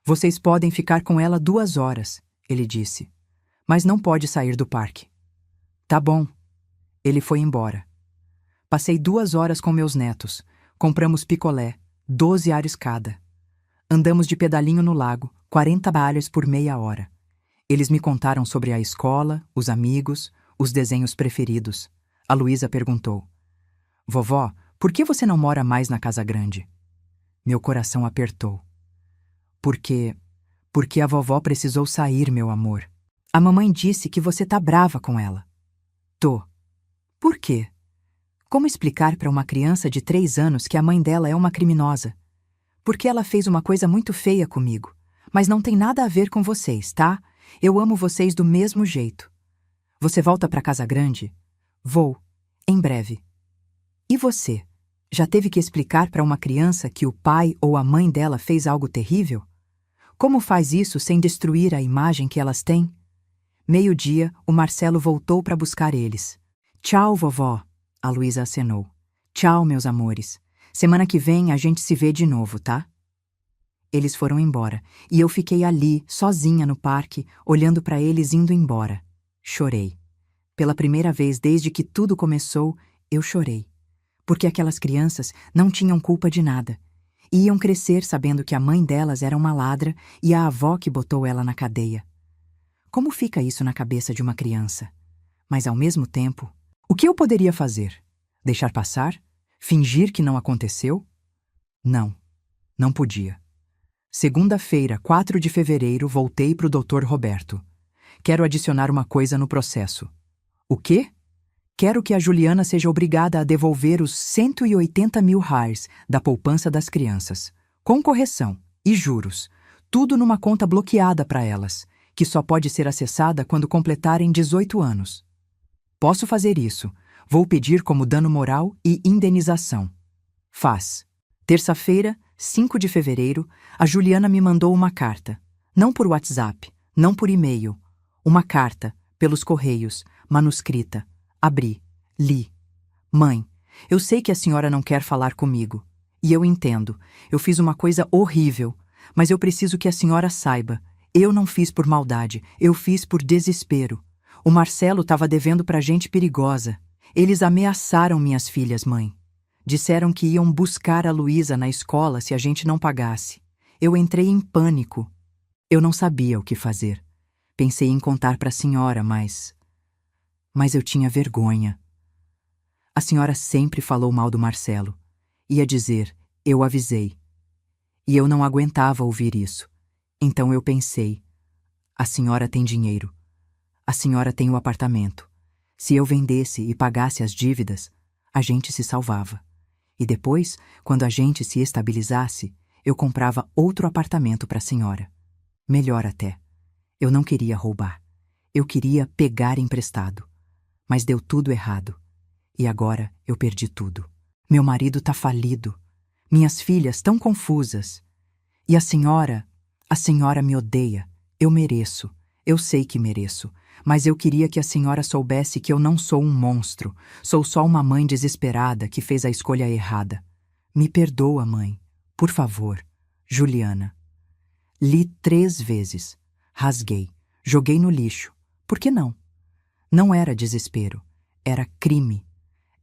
Vocês podem ficar com ela 2 horas, ele disse. Mas não pode sair do parque. Tá bom. Ele foi embora. Passei 2 horas com meus netos. Compramos picolé, 12 ares cada. Andamos de pedalinho no lago, 40 balhas por meia hora. Eles me contaram sobre a escola, os amigos, os desenhos preferidos. A Luísa perguntou. Vovó, por que você não mora mais na casa grande? Meu coração apertou. Porque a vovó precisou sair, meu amor. A mamãe disse que você tá brava com ela. Tô. Por quê? Como explicar para uma criança de 3 anos que a mãe dela é uma criminosa? Porque ela fez uma coisa muito feia comigo. Mas não tem nada a ver com vocês, tá? Eu amo vocês do mesmo jeito. Você volta para casa grande? Vou. Em breve. E você? Já teve que explicar para uma criança que o pai ou a mãe dela fez algo terrível? Como faz isso sem destruir a imagem que elas têm? 12:00, o Marcelo voltou para buscar eles. Tchau, vovó, a Luísa acenou. Tchau, meus amores. Semana que vem a gente se vê de novo, tá? Eles foram embora, e eu fiquei ali, sozinha no parque, olhando para eles indo embora. Chorei. Pela primeira vez desde que tudo começou, eu chorei. Porque aquelas crianças não tinham culpa de nada. E iam crescer sabendo que a mãe delas era uma ladra e a avó que botou ela na cadeia. Como fica isso na cabeça de uma criança? Mas, ao mesmo tempo, o que eu poderia fazer? Deixar passar? Fingir que não aconteceu? Não podia. Segunda-feira, 4 de fevereiro, voltei para o Dr. Roberto. Quero adicionar uma coisa no processo. O quê? Quero que a Juliana seja obrigada a devolver os 180 mil reais da poupança das crianças, com correção e juros, tudo numa conta bloqueada para elas, que só pode ser acessada quando completarem 18 anos. Posso fazer isso. Vou pedir como dano moral e indenização. Faz. Terça-feira, 5 de fevereiro, a Juliana me mandou uma carta. Não por WhatsApp, não por e-mail. Uma carta, pelos correios, manuscrita. Abri, li. Mãe, eu sei que a senhora não quer falar comigo. E eu entendo, eu fiz uma coisa horrível, mas eu preciso que a senhora saiba. Eu não fiz por maldade, eu fiz por desespero. O Marcelo estava devendo pra gente perigosa. Eles ameaçaram minhas filhas, mãe. Disseram que iam buscar a Luísa na escola se a gente não pagasse. Eu entrei em pânico. Eu não sabia o que fazer. Pensei em contar para a senhora, mas eu tinha vergonha. A senhora sempre falou mal do Marcelo. Ia dizer, eu avisei. E eu não aguentava ouvir isso. Então eu pensei, a senhora tem dinheiro. A senhora tem o apartamento. Se eu vendesse e pagasse as dívidas, a gente se salvava. E depois, quando a gente se estabilizasse, eu comprava outro apartamento para a senhora. Melhor até. Eu não queria roubar. Eu queria pegar emprestado. Mas deu tudo errado. E agora eu perdi tudo. Meu marido tá falido. Minhas filhas tão confusas. E a senhora me odeia. Eu mereço. Eu sei que mereço. Mas eu queria que a senhora soubesse que eu não sou um monstro. Sou só uma mãe desesperada que fez a escolha errada. Me perdoa, mãe. Por favor. Juliana. Li 3 vezes. Rasguei. Joguei no lixo. Por que não? Não era desespero. Era crime.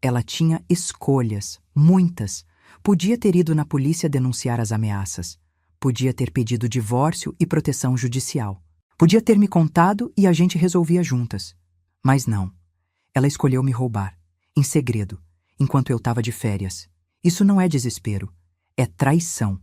Ela tinha escolhas, muitas. Podia ter ido na polícia denunciar as ameaças. Podia ter pedido divórcio e proteção judicial. Podia ter me contado e a gente resolvia juntas. Mas não. Ela escolheu me roubar. Em segredo. Enquanto eu estava de férias. Isso não é desespero. É traição.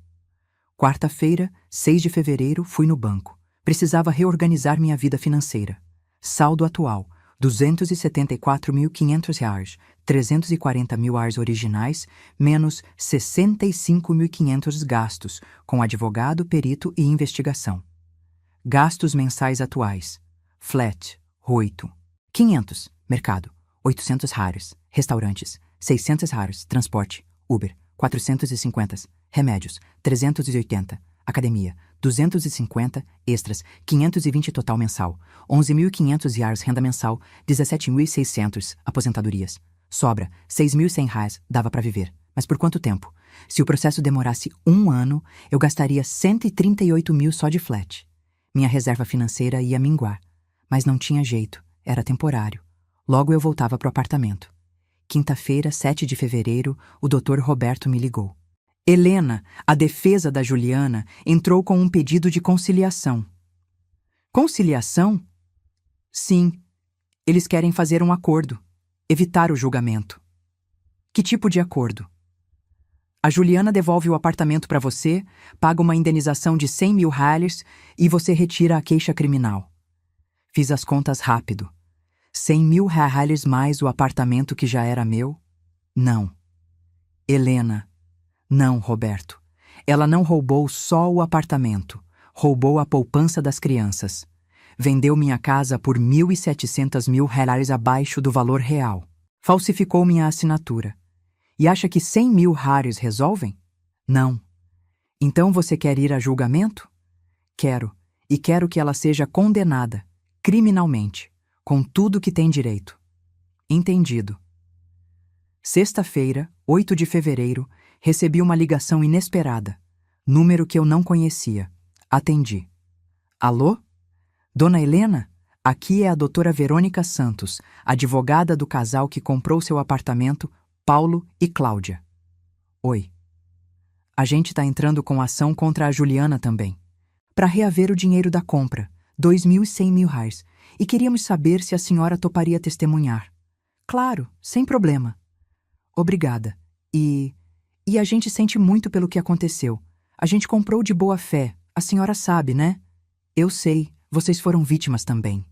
Quarta-feira, 6 de fevereiro, fui no banco. Precisava reorganizar minha vida financeira. Saldo atual, R$ 274.500, R$ 340.000 originais, menos 65.500 gastos, com advogado, perito e investigação. Gastos mensais atuais. Flat, 8. 500, mercado, 800 raros, restaurantes, 600 raros, transporte, Uber, 450, remédios, 380, academia, 250, extras, 520 total mensal, 11.500 reais renda mensal, 17.600 aposentadorias. Sobra, 6.100 reais dava para viver. Mas por quanto tempo? Se o processo demorasse 1 ano, eu gastaria 138 mil só de flat. Minha reserva financeira ia minguar. Mas não tinha jeito, era temporário. Logo eu voltava pro apartamento. Quinta-feira, 7 de fevereiro, o Dr. Roberto me ligou. Helena, a defesa da Juliana, entrou com um pedido de conciliação. Conciliação? Sim. Eles querem fazer um acordo. Evitar o julgamento. Que tipo de acordo? A Juliana devolve o apartamento para você, paga uma indenização de 100 mil reais e você retira a queixa criminal. Fiz as contas rápido. 100 mil reais mais o apartamento que já era meu? Não. Helena. Não, Roberto. Ela não roubou só o apartamento. Roubou a poupança das crianças. Vendeu minha casa por 1.700 mil reais abaixo do valor real. Falsificou minha assinatura. E acha que 100 mil reais resolvem? Não. Então você quer ir a julgamento? Quero. E quero que ela seja condenada, criminalmente, com tudo que tem direito. Entendido. Sexta-feira, 8 de fevereiro, recebi uma ligação inesperada. Número que eu não conhecia. Atendi. Alô? Dona Helena? Aqui é a doutora Verônica Santos, advogada do casal que comprou seu apartamento, Paulo e Cláudia. Oi. A gente está entrando com ação contra a Juliana também. Para reaver o dinheiro da compra, 2.100 mil reais. E queríamos saber se a senhora toparia testemunhar. Claro, sem problema. Obrigada. E a gente sente muito pelo que aconteceu. A gente comprou de boa fé, a senhora sabe, né? Eu sei, vocês foram vítimas também.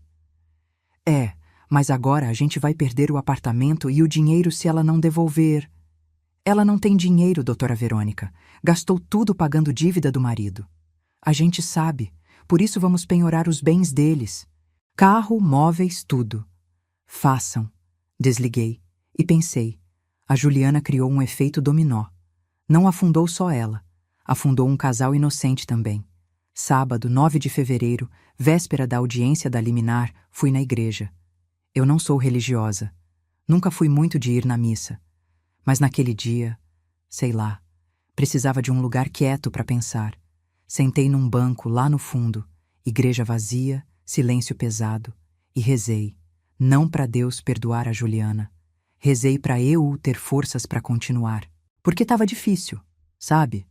É, mas agora a gente vai perder o apartamento e o dinheiro se ela não devolver. Ela não tem dinheiro, doutora Verônica. Gastou tudo pagando dívida do marido. A gente sabe, por isso vamos penhorar os bens deles. Carro, móveis, tudo. Façam. Desliguei e pensei. A Juliana criou um efeito dominó. Não afundou só ela. Afundou um casal inocente também. Sábado, 9 de fevereiro, véspera da audiência da liminar, fui na igreja. Eu não sou religiosa. Nunca fui muito de ir na missa. Mas naquele dia, sei lá, precisava de um lugar quieto para pensar. Sentei num banco lá no fundo, igreja vazia, silêncio pesado, e rezei, não para Deus perdoar a Juliana. Rezei para eu ter forças para continuar. Porque estava difícil, sabe?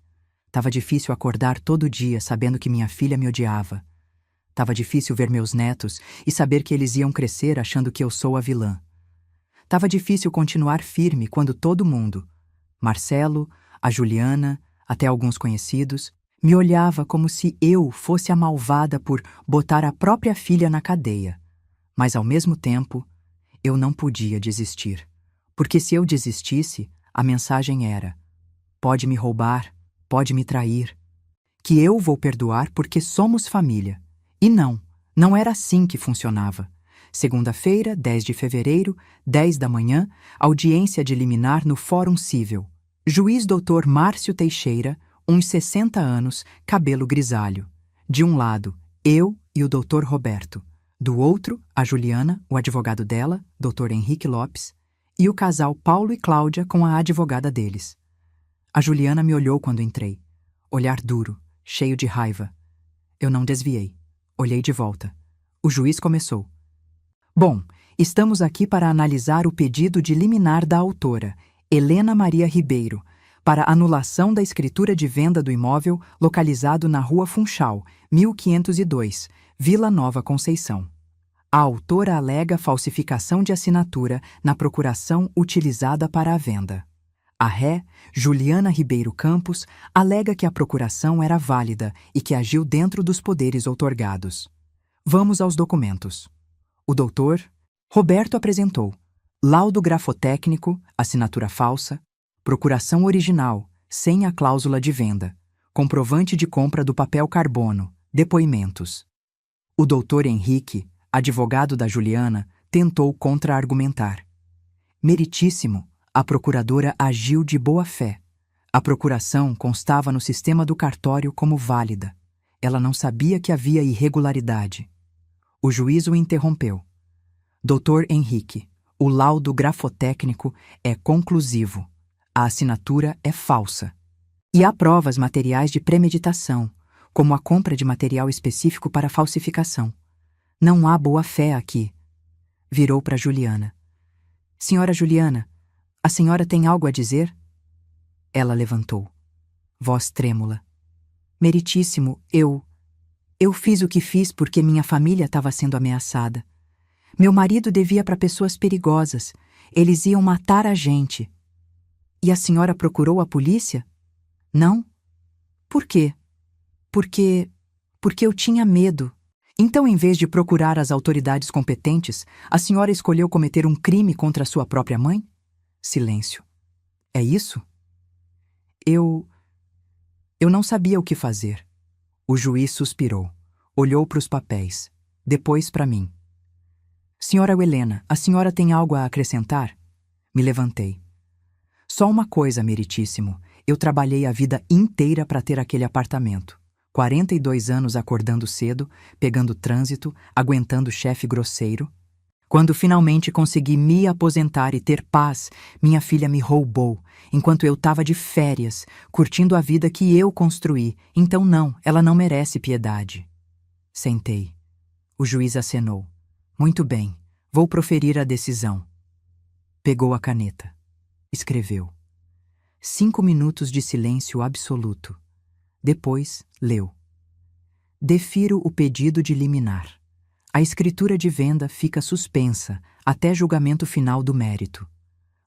Tava difícil acordar todo dia sabendo que minha filha me odiava. Tava difícil ver meus netos e saber que eles iam crescer achando que eu sou a vilã. Tava difícil continuar firme quando todo mundo, Marcelo, a Juliana, até alguns conhecidos, me olhava como se eu fosse a malvada por botar a própria filha na cadeia. Mas, ao mesmo tempo, eu não podia desistir. Porque se eu desistisse, a mensagem era: pode me roubar, pode me trair, que eu vou perdoar porque somos família. E não era assim que funcionava. Segunda-feira, 10 de fevereiro, 10 da manhã, audiência de liminar no Fórum Cível. Juiz Dr. Márcio Teixeira, uns 60 anos, cabelo grisalho. De um lado, eu e o Dr. Roberto. Do outro, a Juliana, o advogado dela, Dr. Henrique Lopes, e o casal Paulo e Cláudia com a advogada deles. A Juliana me olhou quando entrei. Olhar duro, cheio de raiva. Eu não desviei. Olhei de volta. O juiz começou. Bom, estamos aqui para analisar o pedido de liminar da autora, Helena Maria Ribeiro, para anulação da escritura de venda do imóvel localizado na Rua Funchal, 1502, Vila Nova Conceição. A autora alega falsificação de assinatura na procuração utilizada para a venda. A ré, Juliana Ribeiro Campos, alega que a procuração era válida e que agiu dentro dos poderes outorgados. Vamos aos documentos. O doutor Roberto apresentou laudo grafotécnico, assinatura falsa, procuração original, sem a cláusula de venda, comprovante de compra do papel carbono, depoimentos. O doutor Henrique, advogado da Juliana, tentou contra-argumentar. Meritíssimo, a procuradora agiu de boa fé. A procuração constava no sistema do cartório como válida. Ela não sabia que havia irregularidade. O juiz o interrompeu. Doutor Henrique, o laudo grafotécnico é conclusivo. A assinatura é falsa. E há provas materiais de premeditação, como a compra de material específico para falsificação. Não há boa-fé aqui. Virou para Juliana. Senhora Juliana, a senhora tem algo a dizer? Ela levantou. Voz trêmula. Meritíssimo, eu fiz o que fiz porque minha família estava sendo ameaçada. Meu marido devia para pessoas perigosas. Eles iam matar a gente. E a senhora procurou a polícia? Não? Por quê? Porque eu tinha medo. Então, em vez de procurar as autoridades competentes, a senhora escolheu cometer um crime contra a sua própria mãe? Silêncio. É isso? Eu não sabia o que fazer. O juiz suspirou. Olhou para os papéis. Depois para mim. Senhora Helena, a senhora tem algo a acrescentar? Me levantei. Só uma coisa, meritíssimo. Eu trabalhei a vida inteira para ter aquele apartamento. 42 anos acordando cedo, pegando trânsito, aguentando chefe grosseiro. Quando finalmente consegui me aposentar e ter paz, minha filha me roubou, enquanto eu estava de férias, curtindo a vida que eu construí. Então não, ela não merece piedade. Sentei. O juiz acenou. Muito bem, vou proferir a decisão. Pegou a caneta. Escreveu. 5 minutos de silêncio absoluto. Depois, leu. Defiro o pedido de liminar. A escritura de venda fica suspensa até julgamento final do mérito.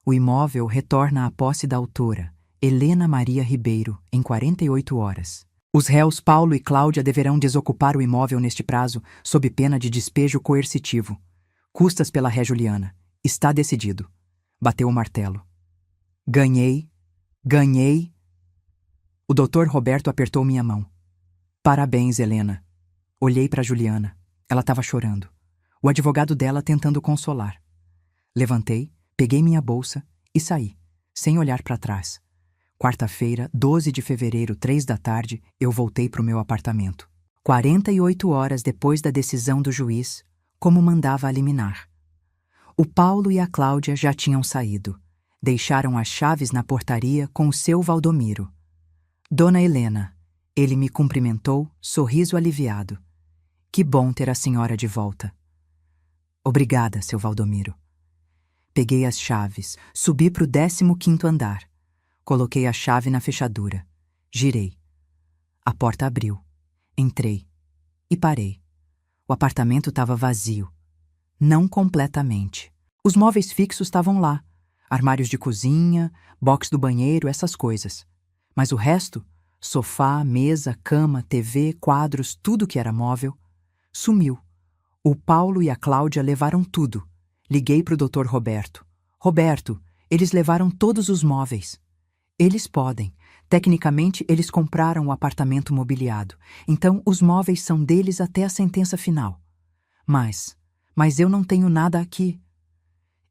O imóvel retorna à posse da autora, Helena Maria Ribeiro, em 48 horas. Os réus Paulo e Cláudia deverão desocupar o imóvel neste prazo, sob pena de despejo coercitivo. Custas pela ré Juliana. Está decidido. Bateu o martelo. Ganhei. O doutor Roberto apertou minha mão. Parabéns, Helena. Olhei para Juliana. Ela estava chorando. O advogado dela tentando consolar. Levantei, peguei minha bolsa e saí, sem olhar para trás. Quarta-feira, 12 de fevereiro, 3 da tarde, eu voltei para o meu apartamento. 48 horas depois da decisão do juiz, como mandava a liminar. O Paulo e a Cláudia já tinham saído. Deixaram as chaves na portaria com o seu Valdomiro. Dona Helena, ele me cumprimentou, sorriso aliviado. Que bom ter a senhora de volta. Obrigada, seu Valdomiro. Peguei as chaves, subi para o 15º andar. Coloquei a chave na fechadura. Girei. A porta abriu. Entrei. E parei. O apartamento estava vazio. Não completamente. Os móveis fixos estavam lá. Armários de cozinha, box do banheiro, essas coisas. Mas o resto, sofá, mesa, cama, TV, quadros, tudo que era móvel, sumiu. O Paulo e a Cláudia levaram tudo. Liguei para o Dr. Roberto. Roberto, eles levaram todos os móveis. Eles podem. Tecnicamente, eles compraram o apartamento mobiliado. Então, os móveis são deles até a sentença final. Mas eu não tenho nada aqui.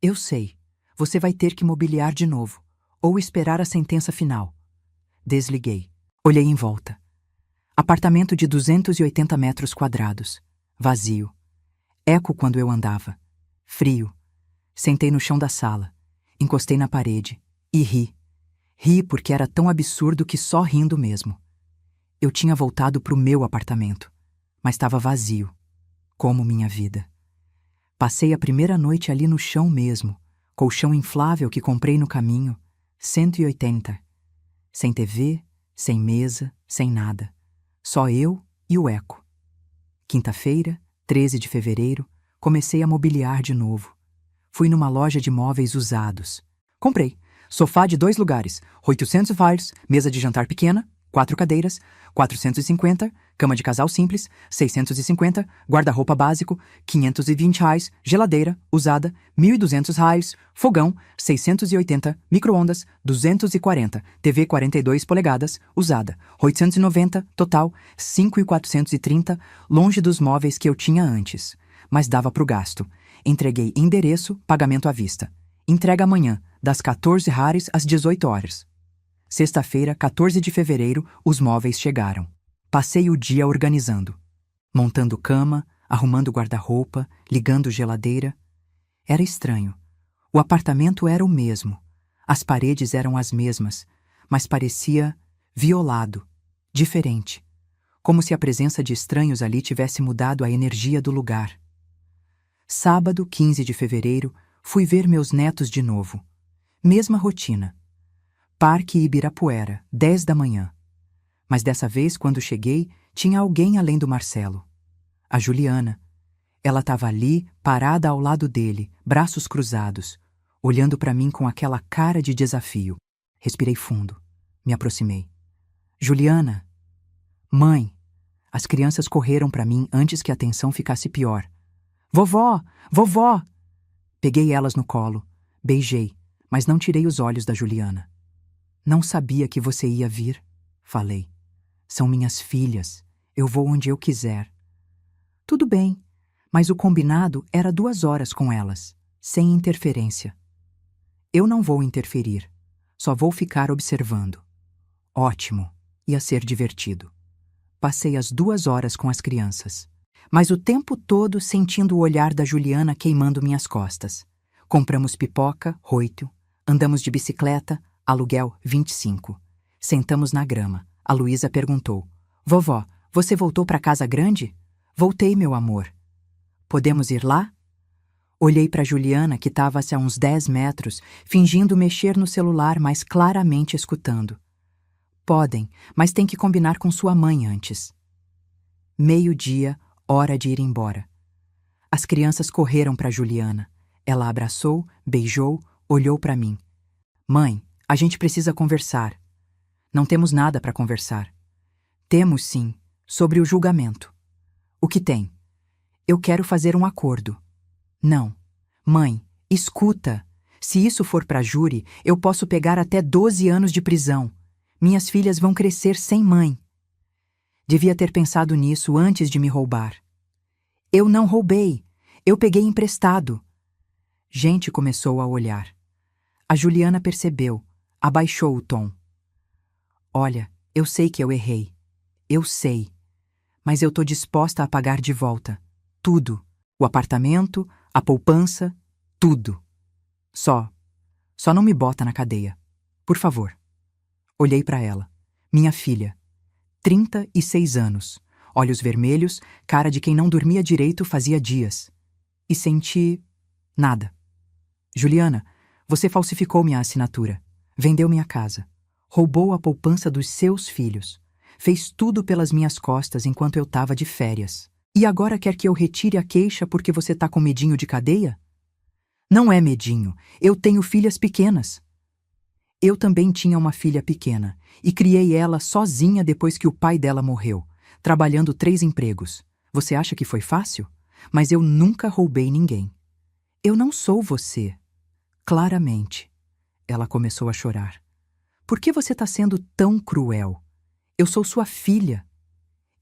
Eu sei. Você vai ter que mobiliar de novo. Ou esperar a sentença final. Desliguei. Olhei em volta. Apartamento de 280 metros quadrados. Vazio. Eco quando eu andava. Frio. Sentei no chão da sala. Encostei na parede. E ri. Ri porque era tão absurdo que só rindo mesmo. Eu tinha voltado para o meu apartamento. Mas estava vazio. Como minha vida. Passei a primeira noite ali no chão mesmo. Colchão inflável que comprei no caminho. 180. Sem TV, sem mesa, sem nada. Só eu e o eco. Quinta-feira, 13 de fevereiro, comecei a mobiliar de novo. Fui numa loja de móveis usados. Comprei. Sofá de 2 lugares, 800 reais, mesa de jantar pequena, 4 cadeiras, 450, cama de casal simples, 650, guarda-roupa básico, 520 reais, geladeira, usada, 1.200 reais, fogão, 680, micro-ondas, 240, TV 42 polegadas, usada, 890, total, 5.430, longe dos móveis que eu tinha antes. Mas dava pro gasto. Entreguei endereço, pagamento à vista. Entrega amanhã, das 14 reais às 18 horas. Sexta-feira, 14 de fevereiro, os móveis chegaram. Passei o dia organizando. Montando cama, arrumando guarda-roupa, ligando geladeira. Era estranho. O apartamento era o mesmo. As paredes eram as mesmas, mas parecia violado, diferente. Como se a presença de estranhos ali tivesse mudado a energia do lugar. Sábado, 15 de fevereiro, fui ver meus netos de novo. Mesma rotina. Parque Ibirapuera, 10 da manhã. Mas dessa vez, quando cheguei, tinha alguém além do Marcelo. A Juliana. Ela estava ali, parada ao lado dele, braços cruzados, olhando para mim com aquela cara de desafio. Respirei fundo. Me aproximei. Juliana. Mãe. As crianças correram para mim antes que a tensão ficasse pior. Vovó! Vovó! Peguei elas no colo, beijei, mas não tirei os olhos da Juliana. Não sabia que você ia vir, falei. São minhas filhas, eu vou onde eu quiser. Tudo bem, mas o combinado era 2 horas com elas, sem interferência. Eu não vou interferir, só vou ficar observando. Ótimo, ia ser divertido. Passei as 2 horas com as crianças. Mas o tempo todo sentindo o olhar da Juliana queimando minhas costas. Compramos pipoca, 8. Andamos de bicicleta, aluguel 25. Sentamos na grama. A Luísa perguntou: Vovó, você voltou para casa grande? Voltei, meu amor. Podemos ir lá? Olhei para Juliana, que estava-se a uns 10 metros, fingindo mexer no celular, mas claramente escutando. Podem, mas tem que combinar com sua mãe antes. 12:00, hora de ir embora. As crianças correram para Juliana. Ela abraçou, beijou, olhou para mim. Mãe, a gente precisa conversar. Não temos nada para conversar. Temos sim, sobre o julgamento. O que tem? Eu quero fazer um acordo. Não. Mãe, escuta. Se isso for para júri, eu posso pegar até 12 anos de prisão. Minhas filhas vão crescer sem mãe. Devia ter pensado nisso antes de me roubar. Eu não roubei. Eu peguei emprestado. Gente começou a olhar. A Juliana percebeu. Abaixou o tom. Olha, eu sei que eu errei. Eu sei. Mas eu tô disposta a pagar de volta. Tudo. O apartamento, a poupança, tudo. Só não me bota na cadeia. Por favor. Olhei para ela. Minha filha. 36 anos. Olhos vermelhos, cara de quem não dormia direito fazia dias. E senti... nada. Juliana, você falsificou minha assinatura. Vendeu minha casa. Roubou a poupança dos seus filhos. Fez tudo pelas minhas costas enquanto eu tava de férias. E agora quer que eu retire a queixa porque você tá com medinho de cadeia? Não é medinho. Eu tenho filhas pequenas. Eu também tinha uma filha pequena e criei ela sozinha depois que o pai dela morreu, trabalhando 3 empregos. Você acha que foi fácil? Mas eu nunca roubei ninguém. Eu não sou você. Claramente. Ela começou a chorar. Por que você está sendo tão cruel? Eu sou sua filha.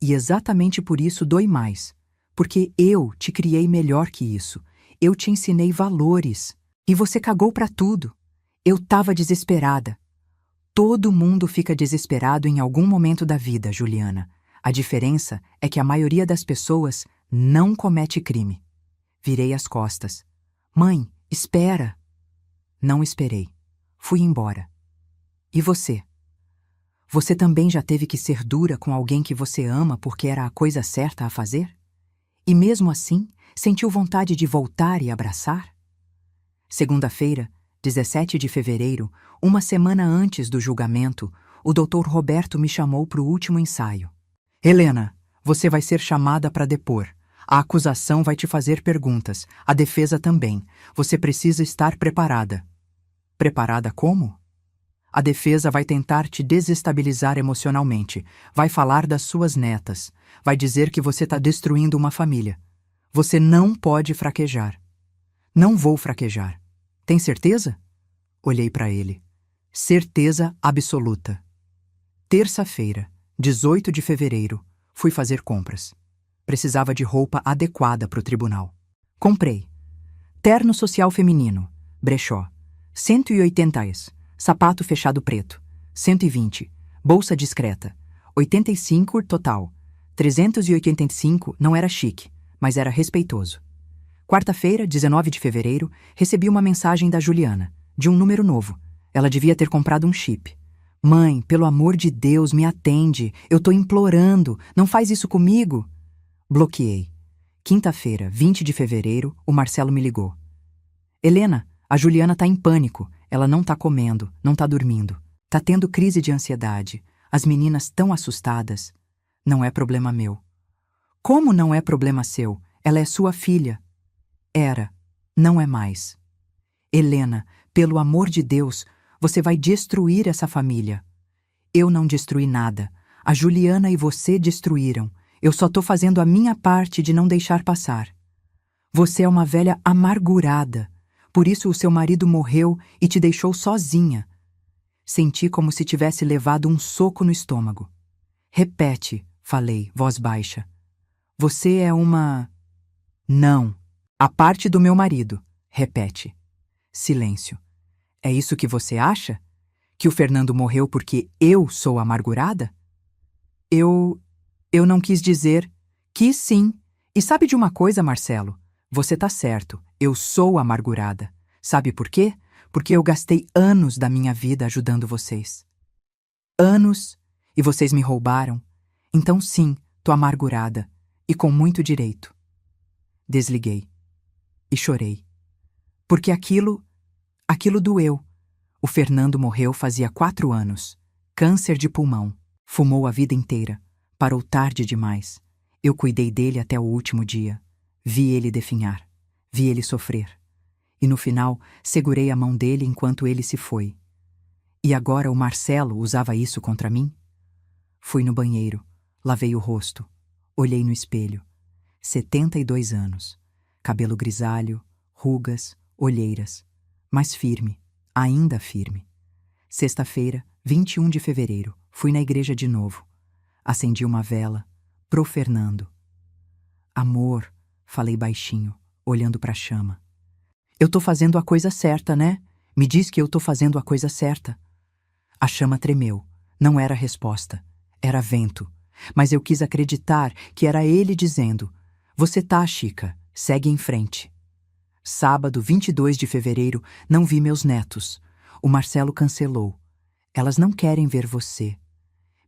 E exatamente por isso dói mais. Porque eu te criei melhor que isso. Eu te ensinei valores. E você cagou pra tudo. Eu tava desesperada. Todo mundo fica desesperado em algum momento da vida, Juliana. A diferença é que a maioria das pessoas não comete crime. Virei as costas. Mãe, espera. Não esperei. Fui embora. E você? Você também já teve que ser dura com alguém que você ama porque era a coisa certa a fazer? E mesmo assim, sentiu vontade de voltar e abraçar? Segunda-feira, 17 de fevereiro, uma semana antes do julgamento, o Dr. Roberto me chamou para o último ensaio. Helena, você vai ser chamada para depor. A acusação vai te fazer perguntas, a defesa também. Você precisa estar preparada. Preparada como? A defesa vai tentar te desestabilizar emocionalmente, vai falar das suas netas, vai dizer que você está destruindo uma família. Você não pode fraquejar. Não vou fraquejar. Tem certeza? Olhei para ele. Certeza absoluta. Terça-feira, 18 de fevereiro, fui fazer compras. Precisava de roupa adequada para o tribunal. Comprei. Terno social feminino, brechó, 180 reais. Sapato fechado preto, 120. Bolsa discreta, 85 total. 385 não era chique, mas era respeitoso. Quarta-feira, 19 de fevereiro, recebi uma mensagem da Juliana, de um número novo. Ela devia ter comprado um chip. Mãe, pelo amor de Deus, me atende. Eu tô implorando. Não faz isso comigo. Bloqueei. Quinta-feira, 20 de fevereiro, o Marcelo me ligou. Helena, a Juliana tá em pânico. Ela não tá comendo, não tá dormindo. Tá tendo crise de ansiedade. As meninas tão assustadas. Não é problema meu. Como não é problema seu? Ela é sua filha. Era. Não é mais. Helena, pelo amor de Deus, você vai destruir essa família. Eu não destruí nada. A Juliana e você destruíram. Eu só tô fazendo a minha parte de não deixar passar. Você é uma velha amargurada. Por isso o seu marido morreu e te deixou sozinha. Senti como se tivesse levado um soco no estômago. Repete, falei, voz baixa. Você é uma... Não. A parte do meu marido. Repete. Silêncio. É isso que você acha? Que o Fernando morreu porque eu sou amargurada? Eu não quis dizer. Quis sim. E sabe de uma coisa, Marcelo? Você tá certo. Eu sou amargurada. Sabe por quê? Porque eu gastei anos da minha vida ajudando vocês. Anos. E vocês me roubaram. Então sim, tô amargurada. E com muito direito. Desliguei. E chorei. Porque aquilo doeu. O Fernando morreu fazia 4 anos. Câncer de pulmão. Fumou a vida inteira. Parou tarde demais. Eu cuidei dele até o último dia. Vi ele definhar. Vi ele sofrer. E no final, segurei a mão dele enquanto ele se foi. E agora o Marcelo usava isso contra mim? Fui no banheiro. Lavei o rosto. Olhei no espelho. 72 anos. Cabelo grisalho, rugas, olheiras. Mas firme. Ainda firme. Sexta-feira, 21 de fevereiro. Fui na igreja de novo. Acendi uma vela. Pro Fernando. Amor, falei baixinho, olhando para a chama. Eu tô fazendo a coisa certa, né? Me diz que eu tô fazendo a coisa certa. A chama tremeu. Não era resposta. Era vento. Mas eu quis acreditar que era ele dizendo: "Você tá, Chica, segue em frente." Sábado, 22 de fevereiro, não vi meus netos. O Marcelo cancelou. Elas não querem ver você.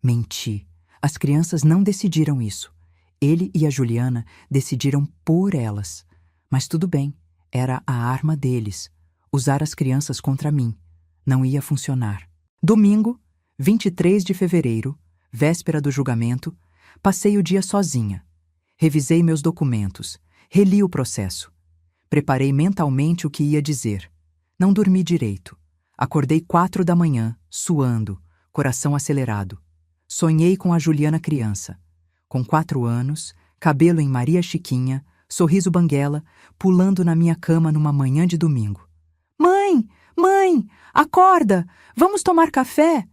Menti. As crianças não decidiram isso. Ele e a Juliana decidiram por elas. Mas tudo bem, era a arma deles. Usar as crianças contra mim. Não ia funcionar. Domingo, 23 de fevereiro, véspera do julgamento, passei o dia sozinha. Revisei meus documentos, reli o processo. Preparei mentalmente o que ia dizer. Não dormi direito. Acordei 4 da manhã, suando, coração acelerado. Sonhei com a Juliana criança. Com 4 anos, cabelo em Maria Chiquinha, sorriso banguela, pulando na minha cama numa manhã de domingo. "Mãe! Mãe! Acorda! Vamos tomar café!"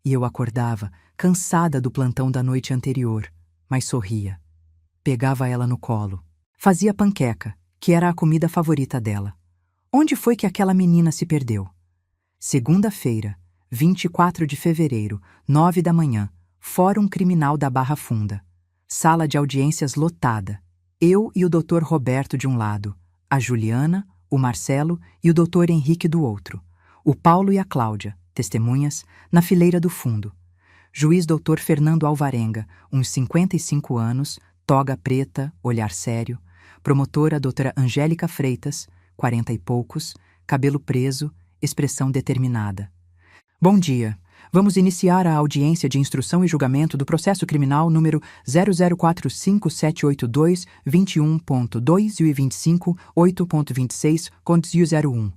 E eu acordava, cansada do plantão da noite anterior, mas sorria. Pegava ela no colo. Fazia panqueca, que era a comida favorita dela. Onde foi que aquela menina se perdeu? Segunda-feira, 24 de fevereiro, 9 da manhã, Fórum Criminal da Barra Funda. Sala de audiências lotada. Eu e o Dr. Roberto de um lado, a Juliana, o Marcelo e o Dr. Henrique do outro. O Paulo e a Cláudia, testemunhas, na fileira do fundo. Juiz Dr. Fernando Alvarenga, uns 55 anos, toga preta, olhar sério. Promotora Dra. Angélica Freitas, 40 e poucos, cabelo preso, expressão determinada. "Bom dia. Vamos iniciar a audiência de instrução e julgamento do processo criminal número 004578221.2 e 25.8.26, contício 01.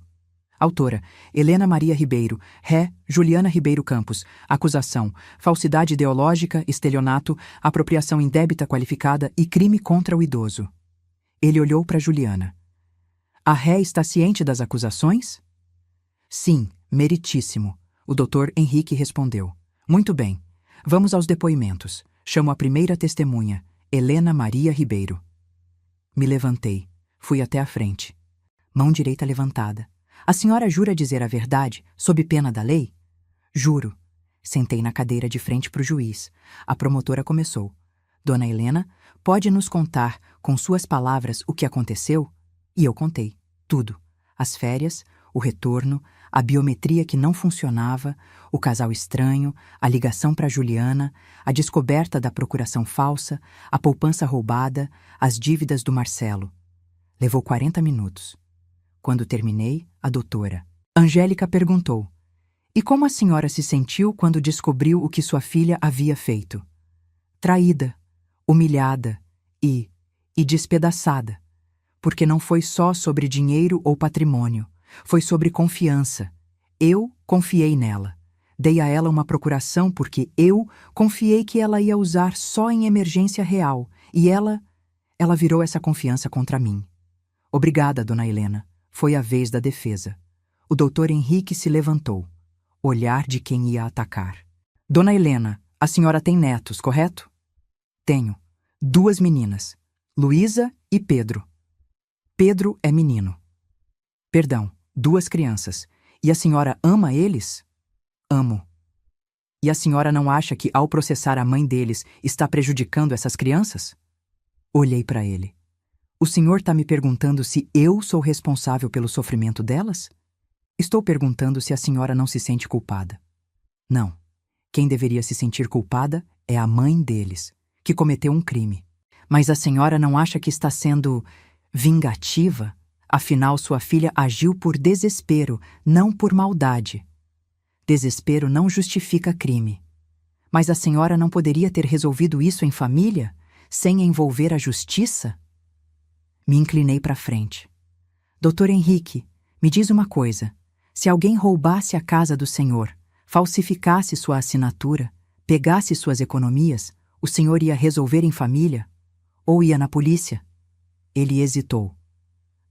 Autora: Helena Maria Ribeiro. Ré: Juliana Ribeiro Campos. Acusação: falsidade ideológica, estelionato, apropriação indébita qualificada e crime contra o idoso." Ele olhou para Juliana. "A ré está ciente das acusações?" "Sim, meritíssimo." O Dr. Henrique respondeu. "Muito bem. Vamos aos depoimentos. Chamo a primeira testemunha, Helena Maria Ribeiro." Me levantei. Fui até a frente. Mão direita levantada. "A senhora jura dizer a verdade, sob pena da lei?" "Juro." Sentei na cadeira de frente para o juiz. A promotora começou. "Dona Helena, pode nos contar, com suas palavras, o que aconteceu?" E eu contei. Tudo. As férias, o retorno, a biometria que não funcionava, o casal estranho, a ligação para Juliana, a descoberta da procuração falsa, a poupança roubada, as dívidas do Marcelo. Levou 40 minutos. Quando terminei, a doutora Angélica perguntou: "E como a senhora se sentiu quando descobriu o que sua filha havia feito?" "Traída, humilhada e despedaçada. Porque não foi só sobre dinheiro ou patrimônio. Foi sobre confiança. Eu confiei nela. Dei a ela uma procuração porque eu confiei que ela ia usar só em emergência real. E ela virou essa confiança contra mim." "Obrigada, dona Helena." Foi a vez da defesa. O doutor Henrique se levantou. Olhar de quem ia atacar. "Dona Helena, a senhora tem netos, correto?" "Tenho. 2 meninas, Luísa e Pedro." "Pedro é menino." "Perdão, 2 crianças. E a senhora ama eles?" "Amo." "E a senhora não acha que, ao processar a mãe deles, está prejudicando essas crianças?" Olhei para ele. "O senhor está me perguntando se eu sou responsável pelo sofrimento delas?" "Estou perguntando se a senhora não se sente culpada." "Não. Quem deveria se sentir culpada é a mãe deles, que cometeu um crime. Mas a senhora não acha que está sendo vingativa? Afinal, sua filha agiu por desespero, não por maldade. Desespero não justifica crime. Mas a senhora não poderia ter resolvido isso em família, sem envolver a justiça?" Me inclinei para frente. "Doutor Henrique, me diz uma coisa. Se alguém roubasse a casa do senhor, falsificasse sua assinatura, pegasse suas economias, o senhor ia resolver em família? Ou ia na polícia?" Ele hesitou.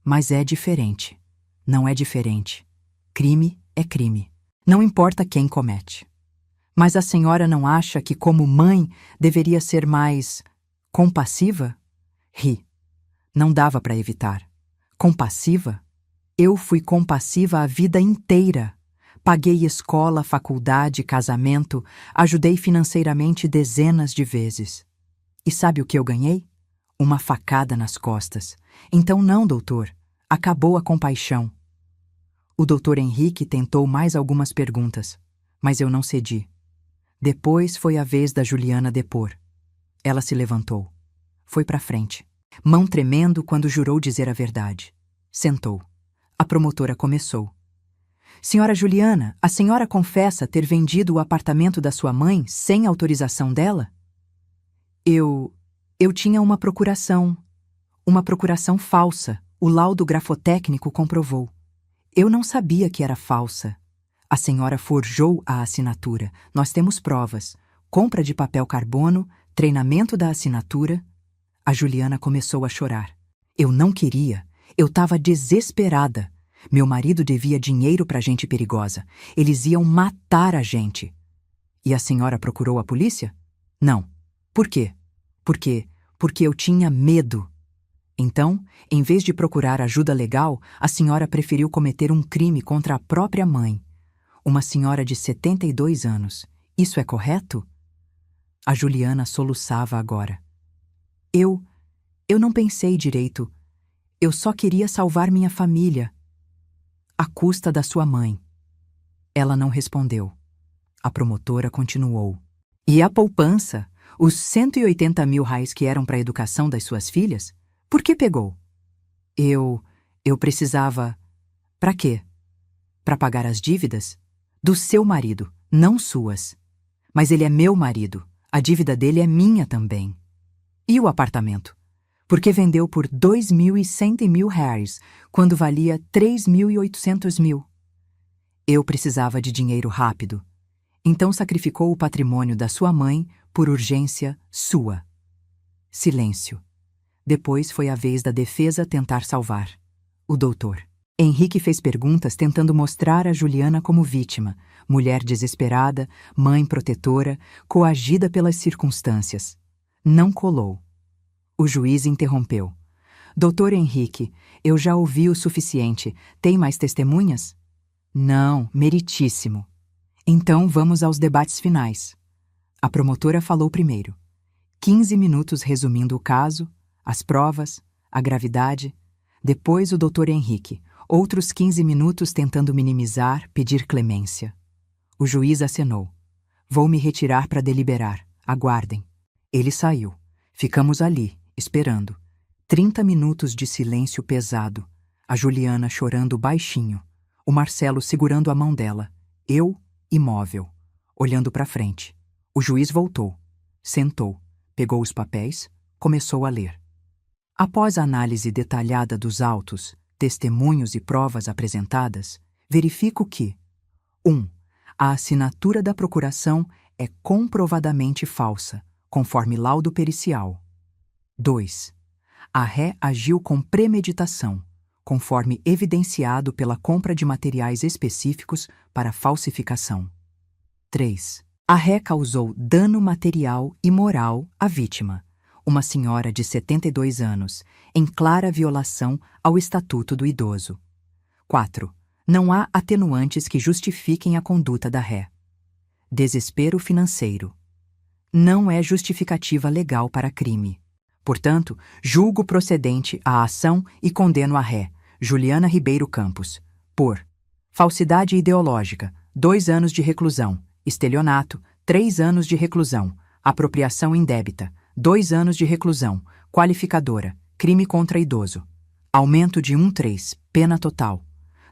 "Mas é diferente." "Não é diferente. Crime é crime. Não importa quem comete." "Mas a senhora não acha que, como mãe, deveria ser mais compassiva?" Ri. Não dava para evitar. Compassiva? Eu fui compassiva a vida inteira. Paguei escola, faculdade, casamento, ajudei financeiramente dezenas de vezes. E sabe o que eu ganhei? Uma facada nas costas. Então não, doutor. Acabou a compaixão. O doutor Henrique tentou mais algumas perguntas, mas eu não cedi. Depois foi a vez da Juliana depor. Ela se levantou. Foi para frente, mão tremendo quando jurou dizer a verdade. Sentou. A promotora começou. Senhora Juliana, a senhora confessa ter vendido o apartamento da sua mãe sem autorização dela? Eu tinha uma procuração falsa. O laudo grafotécnico comprovou. Eu não sabia que era falsa. A senhora forjou a assinatura. Nós temos provas. Compra de papel carbono, treinamento da assinatura. A Juliana começou a chorar. Eu não queria. Eu estava desesperada. Meu marido devia dinheiro para gente perigosa. Eles iam matar a gente. E a senhora procurou a polícia? Não. Por quê? Porque eu tinha medo. Então, em vez de procurar ajuda legal, a senhora preferiu cometer um crime contra a própria mãe. Uma senhora de 72 anos. Isso é correto? A Juliana soluçava agora. Eu não pensei direito. Eu só queria salvar minha família. À custa da sua mãe. Ela não respondeu. A promotora continuou. E a poupança? Os 180 mil reais que eram para a educação das suas filhas? Por que pegou? Eu precisava... Para quê? Para pagar as dívidas? Do seu marido, não suas. Mas ele é meu marido. A dívida dele é minha também. E o apartamento? Porque vendeu por 2.100 mil reais, quando valia 3.800 mil. Eu precisava de dinheiro rápido. Então sacrificou o patrimônio da sua mãe por urgência sua. Silêncio. Depois foi a vez da defesa tentar salvar. O doutor. Henrique fez perguntas tentando mostrar a Juliana como vítima, mulher desesperada, mãe protetora, coagida pelas circunstâncias. Não colou. O juiz interrompeu. Doutor Henrique, eu já ouvi o suficiente. Tem mais testemunhas? Não, meritíssimo. Então vamos aos debates finais. A promotora falou primeiro. 15 minutos resumindo o caso, as provas, a gravidade. Depois o doutor Henrique. Outros 15 minutos tentando minimizar, pedir clemência. O juiz acenou. Vou me retirar para deliberar. Aguardem. Ele saiu. Ficamos ali, esperando. 30 minutos de silêncio pesado. A Juliana chorando baixinho. O Marcelo segurando a mão dela. Eu, imóvel, olhando para frente. O juiz voltou. Sentou. Pegou os papéis. Começou a ler. Após a análise detalhada dos autos, testemunhos e provas apresentadas, verifico que 1. A assinatura da procuração é comprovadamente falsa, conforme laudo pericial. 2. A ré agiu com premeditação, conforme evidenciado pela compra de materiais específicos para falsificação. 3. A ré causou dano material e moral à vítima, uma senhora de 72 anos, em clara violação ao Estatuto do Idoso. 4. Não há atenuantes que justifiquem a conduta da ré. Desespero financeiro. Não é justificativa legal para crime. Portanto, julgo procedente a ação e condeno a ré, Juliana Ribeiro Campos, por falsidade ideológica, 2 anos de reclusão, estelionato, 3 anos de reclusão, apropriação indébita, 2 anos de reclusão, qualificadora, crime contra idoso. Aumento de 1/3, pena total.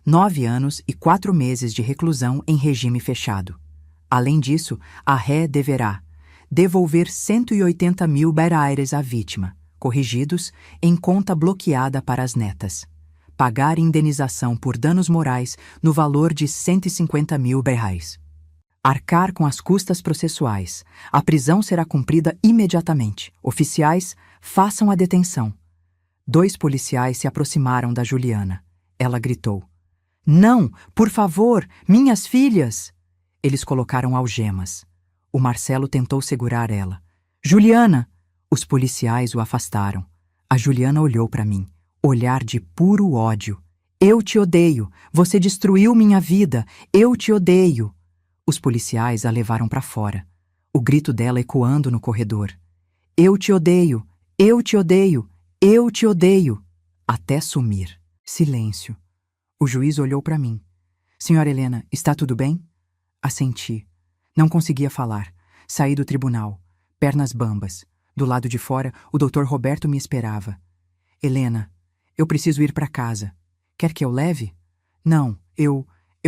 9 anos e 4 meses de reclusão em regime fechado. Além disso, a ré deverá devolver 180 mil reais à vítima, corrigidos, em conta bloqueada para as netas. Pagar indenização por danos morais no valor de 150 mil reais. Arcar com as custas processuais. A prisão será cumprida imediatamente. Oficiais, façam a detenção. 2 policiais se aproximaram da Juliana. Ela gritou. Não, por favor, minhas filhas! Eles colocaram algemas. O Marcelo tentou segurar ela. Juliana! Os policiais o afastaram. A Juliana olhou para mim. Olhar de puro ódio. Eu te odeio! Você destruiu minha vida! Eu te odeio! Os policiais a levaram para fora, o grito dela ecoando no corredor. Eu te odeio! Eu te odeio! Eu te odeio! Até sumir. Silêncio. O juiz olhou para mim. Senhora Helena, está tudo bem? Assenti. Não conseguia falar. Saí do tribunal, pernas bambas. Do lado de fora, o Dr. Roberto me esperava. Helena, eu preciso ir para casa. Quer que eu leve? Não, eu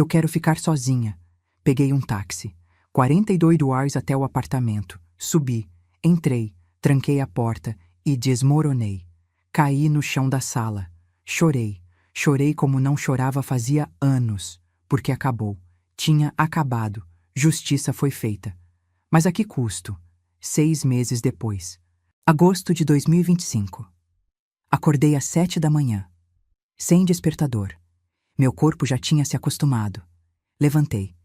quero ficar sozinha. Peguei um táxi. 42 dollars até o apartamento. Subi, entrei, tranquei a porta e desmoronei. Caí no chão da sala. Chorei. Chorei como não chorava fazia anos, porque acabou. Tinha acabado. Justiça foi feita. Mas a que custo? 6 meses depois. Agosto de 2025. Acordei às 7 da manhã. Sem despertador. Meu corpo já tinha se acostumado. Levantei.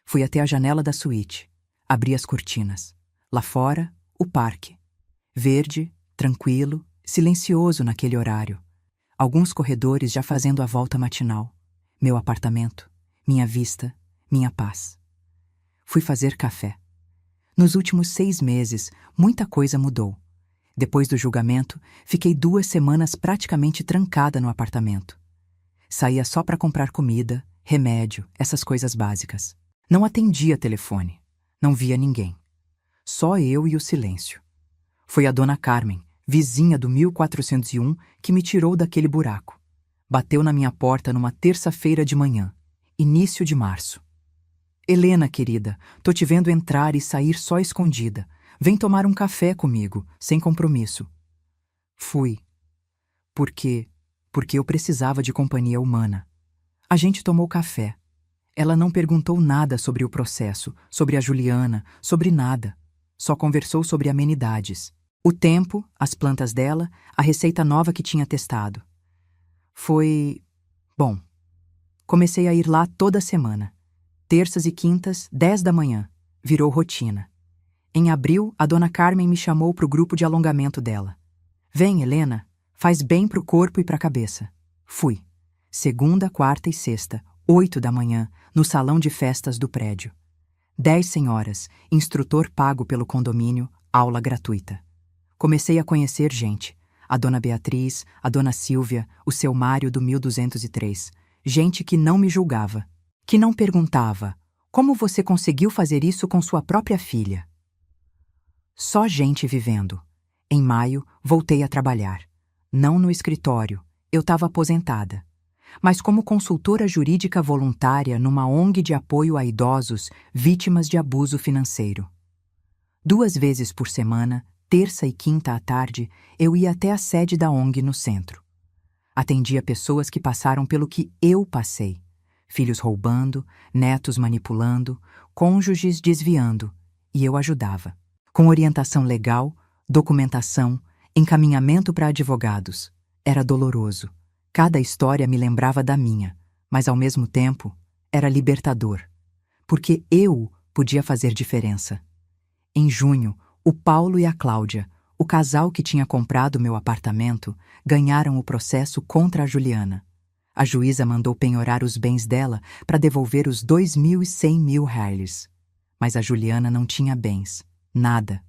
Fui até a janela da suíte. Abri as cortinas. Lá fora, o parque. Verde, tranquilo, silencioso naquele horário. Alguns corredores já fazendo a volta matinal. Meu apartamento, minha vista, minha paz. Fui fazer café. Nos últimos 6 meses, muita coisa mudou. Depois do julgamento, fiquei 2 semanas praticamente trancada no apartamento. Saía só para comprar comida, remédio, essas coisas básicas. Não atendia telefone. Não via ninguém. Só eu e o silêncio. Foi a dona Carmen, vizinha do 1401, que me tirou daquele buraco. Bateu na minha porta numa terça-feira de manhã, início de março. Helena, querida, tô te vendo entrar e sair só escondida. Vem tomar um café comigo, sem compromisso. Fui. Por quê? Porque eu precisava de companhia humana. A gente tomou café. Ela não perguntou nada sobre o processo, sobre a Juliana, sobre nada. Só conversou sobre amenidades. O tempo, as plantas dela, a receita nova que tinha testado. Foi... bom. Comecei a ir lá toda semana. Terças e quintas, 10 da manhã. Virou rotina. Em abril, a dona Carmen me chamou para o grupo de alongamento dela. Vem, Helena, faz bem para o corpo e para a cabeça. Fui. Segunda, quarta e sexta, 8 da manhã, no salão de festas do prédio. 10 senhoras, instrutor pago pelo condomínio, aula gratuita. Comecei a conhecer gente. A dona Beatriz, a dona Silvia, o seu Mário do 1203. Gente que não me julgava. Que não perguntava, como você conseguiu fazer isso com sua própria filha? Só gente vivendo. Em maio, voltei a trabalhar. Não no escritório, eu estava aposentada. Mas como consultora jurídica voluntária numa ONG de apoio a idosos vítimas de abuso financeiro. 2 vezes por semana, terça e quinta à tarde, eu ia até a sede da ONG no centro. Atendia pessoas que passaram pelo que eu passei. Filhos roubando, netos manipulando, cônjuges desviando, e eu ajudava. Com orientação legal, documentação, encaminhamento para advogados. Era doloroso. Cada história me lembrava da minha, mas ao mesmo tempo era libertador. Porque eu podia fazer diferença. Em junho, o Paulo e a Cláudia, o casal que tinha comprado meu apartamento, ganharam o processo contra a Juliana. A juíza mandou penhorar os bens dela para devolver os 2.100 reais. Mas a Juliana não tinha bens. Nada.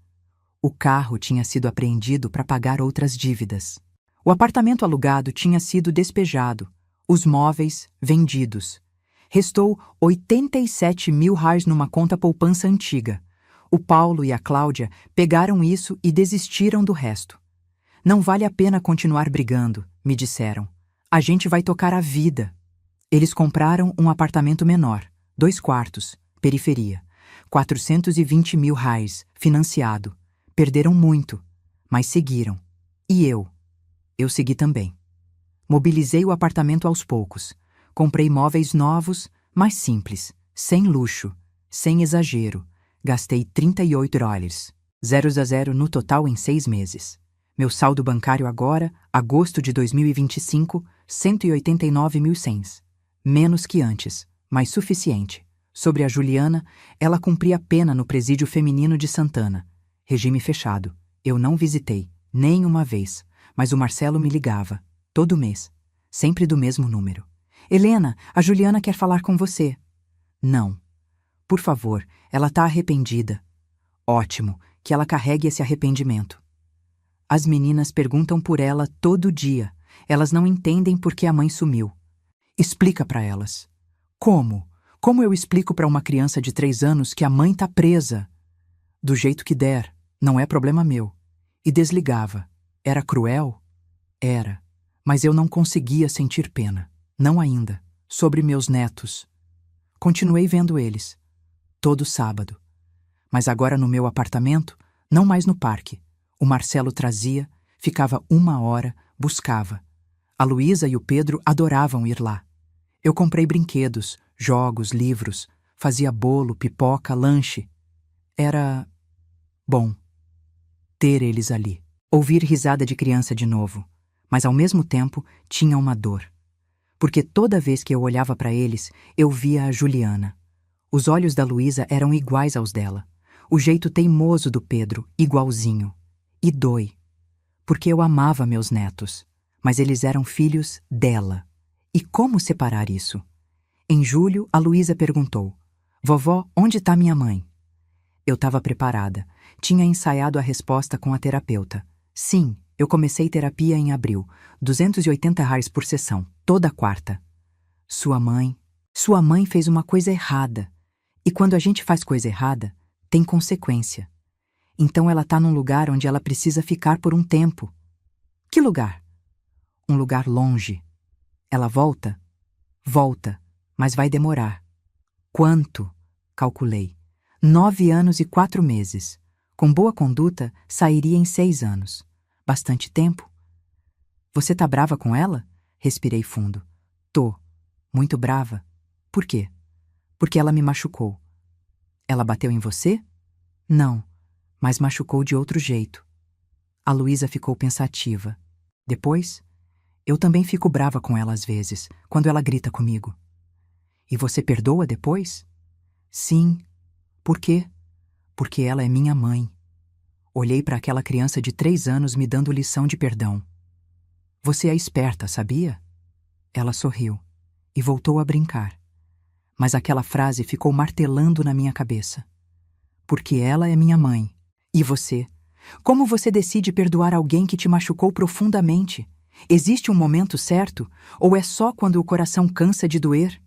O carro tinha sido apreendido para pagar outras dívidas. O apartamento alugado tinha sido despejado. Os móveis, vendidos. Restou 87.000 reais numa conta poupança antiga. O Paulo e a Cláudia pegaram isso e desistiram do resto. Não vale a pena continuar brigando, me disseram. A gente vai tocar a vida. Eles compraram um apartamento menor, 2 quartos, periferia. 420.000 reais, financiado. Perderam muito, mas seguiram. E eu? Eu segui também. Mobilizei o apartamento aos poucos. Comprei móveis novos, mas simples, sem luxo, sem exagero. Gastei 38 dólares. 0 no total em 6 meses. Meu saldo bancário agora, agosto de 2025, 189.100. Menos que antes, mas suficiente. Sobre a Juliana, ela cumpria pena no presídio feminino de Santana. Regime fechado. Eu não visitei, nem uma vez, mas o Marcelo me ligava, todo mês, sempre do mesmo número. Helena, a Juliana quer falar com você. Não. Por favor, ela tá arrependida. Ótimo, que ela carregue esse arrependimento. As meninas perguntam por ela todo dia. Elas não entendem por que a mãe sumiu. Explica para elas. Como? Como eu explico para uma criança de 3 anos que a mãe tá presa? Do jeito que der, não é problema meu. E desligava. Era cruel? Era. Mas eu não conseguia sentir pena. Não ainda. Sobre meus netos. Continuei vendo eles. Todo sábado. Mas agora no meu apartamento, não mais no parque. O Marcelo trazia, ficava 1 hora, buscava. A Luísa e o Pedro adoravam ir lá. Eu comprei brinquedos, jogos, livros, fazia bolo, pipoca, lanche. Era bom ter eles ali. Ouvir risada de criança de novo, mas ao mesmo tempo tinha uma dor. Porque toda vez que eu olhava para eles, eu via a Juliana. Os olhos da Luísa eram iguais aos dela. O jeito teimoso do Pedro, igualzinho. E dói. Porque eu amava meus netos, mas eles eram filhos dela. E como separar isso? Em julho, a Luísa perguntou: Vovó, onde está minha mãe? Eu estava preparada. Tinha ensaiado a resposta com a terapeuta. Sim, eu comecei terapia em abril. R$ 280 por sessão, toda quarta. Sua mãe fez uma coisa errada. E quando a gente faz coisa errada, tem consequência. Então ela está num lugar onde ela precisa ficar por um tempo. Que lugar? Um lugar longe. Ela volta? Volta, mas vai demorar. Quanto? Calculei. 9 anos e 4 meses. Com boa conduta, sairia em 6 anos. Bastante tempo? Você tá brava com ela? Respirei fundo. Tô. Muito brava. Por quê? Porque ela me machucou. Ela bateu em você? Não, mas machucou de outro jeito. A Luísa ficou pensativa. Depois, eu também fico brava com ela às vezes, quando ela grita comigo. E você perdoa depois? Sim. Por quê? Porque ela é minha mãe. Olhei para aquela criança de 3 anos me dando lição de perdão. Você é esperta, sabia? Ela sorriu e voltou a brincar. Mas aquela frase ficou martelando na minha cabeça. Porque ela é minha mãe. E você? Como você decide perdoar alguém que te machucou profundamente? Existe um momento certo? Ou é só quando o coração cansa de doer?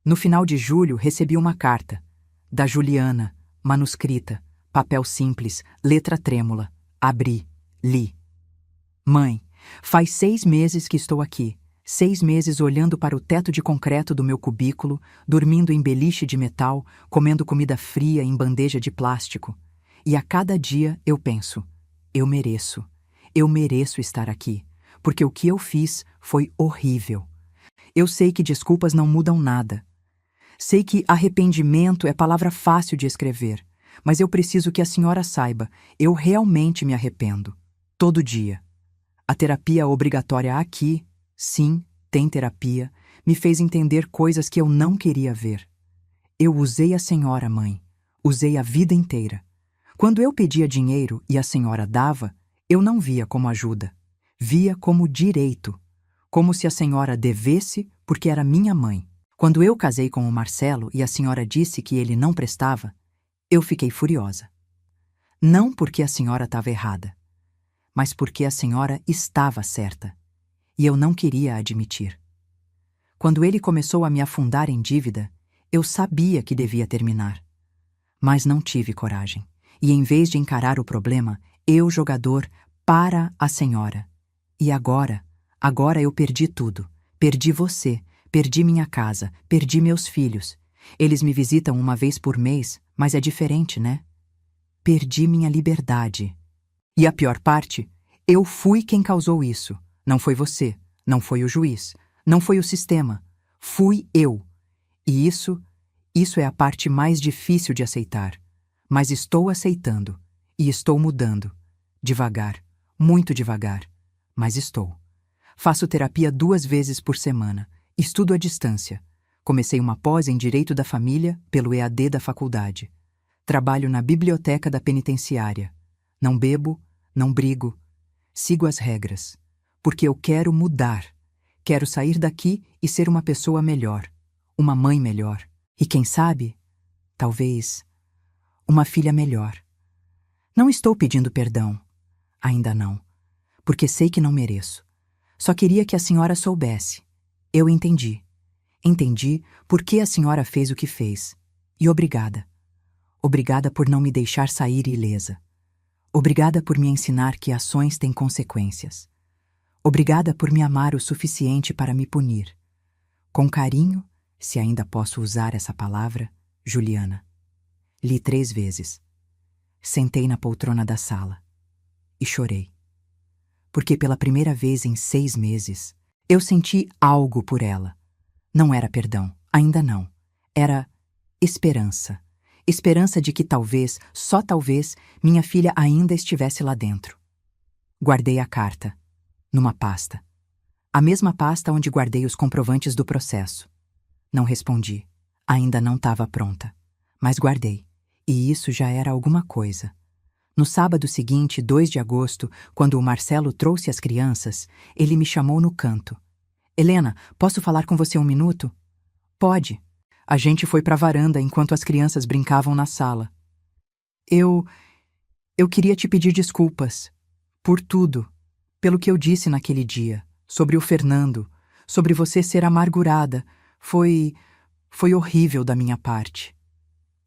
No final de julho, recebi uma carta. Da Juliana, manuscrita, papel simples, letra trêmula. Abri, li. Mãe, faz 6 meses que estou aqui. 6 meses olhando para o teto de concreto do meu cubículo, dormindo em beliche de metal, comendo comida fria em bandeja de plástico. E a cada dia eu penso, eu mereço estar aqui, porque o que eu fiz foi horrível. Eu sei que desculpas não mudam nada. Sei que arrependimento é palavra fácil de escrever, mas eu preciso que a senhora saiba, eu realmente me arrependo. Todo dia. A terapia obrigatória aqui, sim, tem terapia, me fez entender coisas que eu não queria ver. Eu usei a senhora, mãe. Usei a vida inteira. Quando eu pedia dinheiro e a senhora dava, eu não via como ajuda. Via como direito. Como se a senhora devesse porque era minha mãe. Quando eu casei com o Marcelo e a senhora disse que ele não prestava, eu fiquei furiosa. Não porque a senhora estava errada, mas porque a senhora estava certa. E eu não queria admitir. Quando ele começou a me afundar em dívida, eu sabia que devia terminar. Mas não tive coragem. E em vez de encarar o problema, eu, jogador, para a senhora. E agora eu perdi tudo. Perdi você, perdi minha casa, perdi meus filhos. Eles me visitam 1 vez por mês, mas é diferente, né? Perdi minha liberdade. E a pior parte, eu fui quem causou isso. Não foi você, não foi o juiz, não foi o sistema. Fui eu. E isso é a parte mais difícil de aceitar. Mas estou aceitando. E estou mudando. Devagar, muito devagar. Mas estou. Faço terapia 2 vezes por semana. Estudo à distância. Comecei uma pós em Direito da Família pelo EAD da faculdade. Trabalho na biblioteca da penitenciária. Não bebo, não brigo. Sigo as regras. Porque eu quero mudar. Quero sair daqui e ser uma pessoa melhor, uma mãe melhor. E quem sabe, talvez, uma filha melhor. Não estou pedindo perdão. Ainda não. Porque sei que não mereço. Só queria que a senhora soubesse. Eu entendi. Entendi por que a senhora fez o que fez. E obrigada. Obrigada por não me deixar sair ilesa. Obrigada por me ensinar que ações têm consequências. Obrigada por me amar o suficiente para me punir. Com carinho, se ainda posso usar essa palavra, Juliana. Li 3 vezes. Sentei na poltrona da sala e chorei. Porque pela primeira vez em 6 meses, eu senti algo por ela. Não era perdão, ainda não. Era esperança. Esperança de que talvez, só talvez, minha filha ainda estivesse lá dentro. Guardei a carta, numa pasta. A mesma pasta onde guardei os comprovantes do processo. Não respondi. Ainda não estava pronta. Mas guardei. E isso já era alguma coisa. No sábado seguinte, 2 de agosto, quando o Marcelo trouxe as crianças, ele me chamou no canto. Helena, posso falar com você 1 minuto? Pode. A gente foi para a varanda enquanto as crianças brincavam na sala. Eu queria te pedir desculpas. Por tudo. Pelo que eu disse naquele dia. Sobre o Fernando. Sobre você ser amargurada. Foi horrível da minha parte.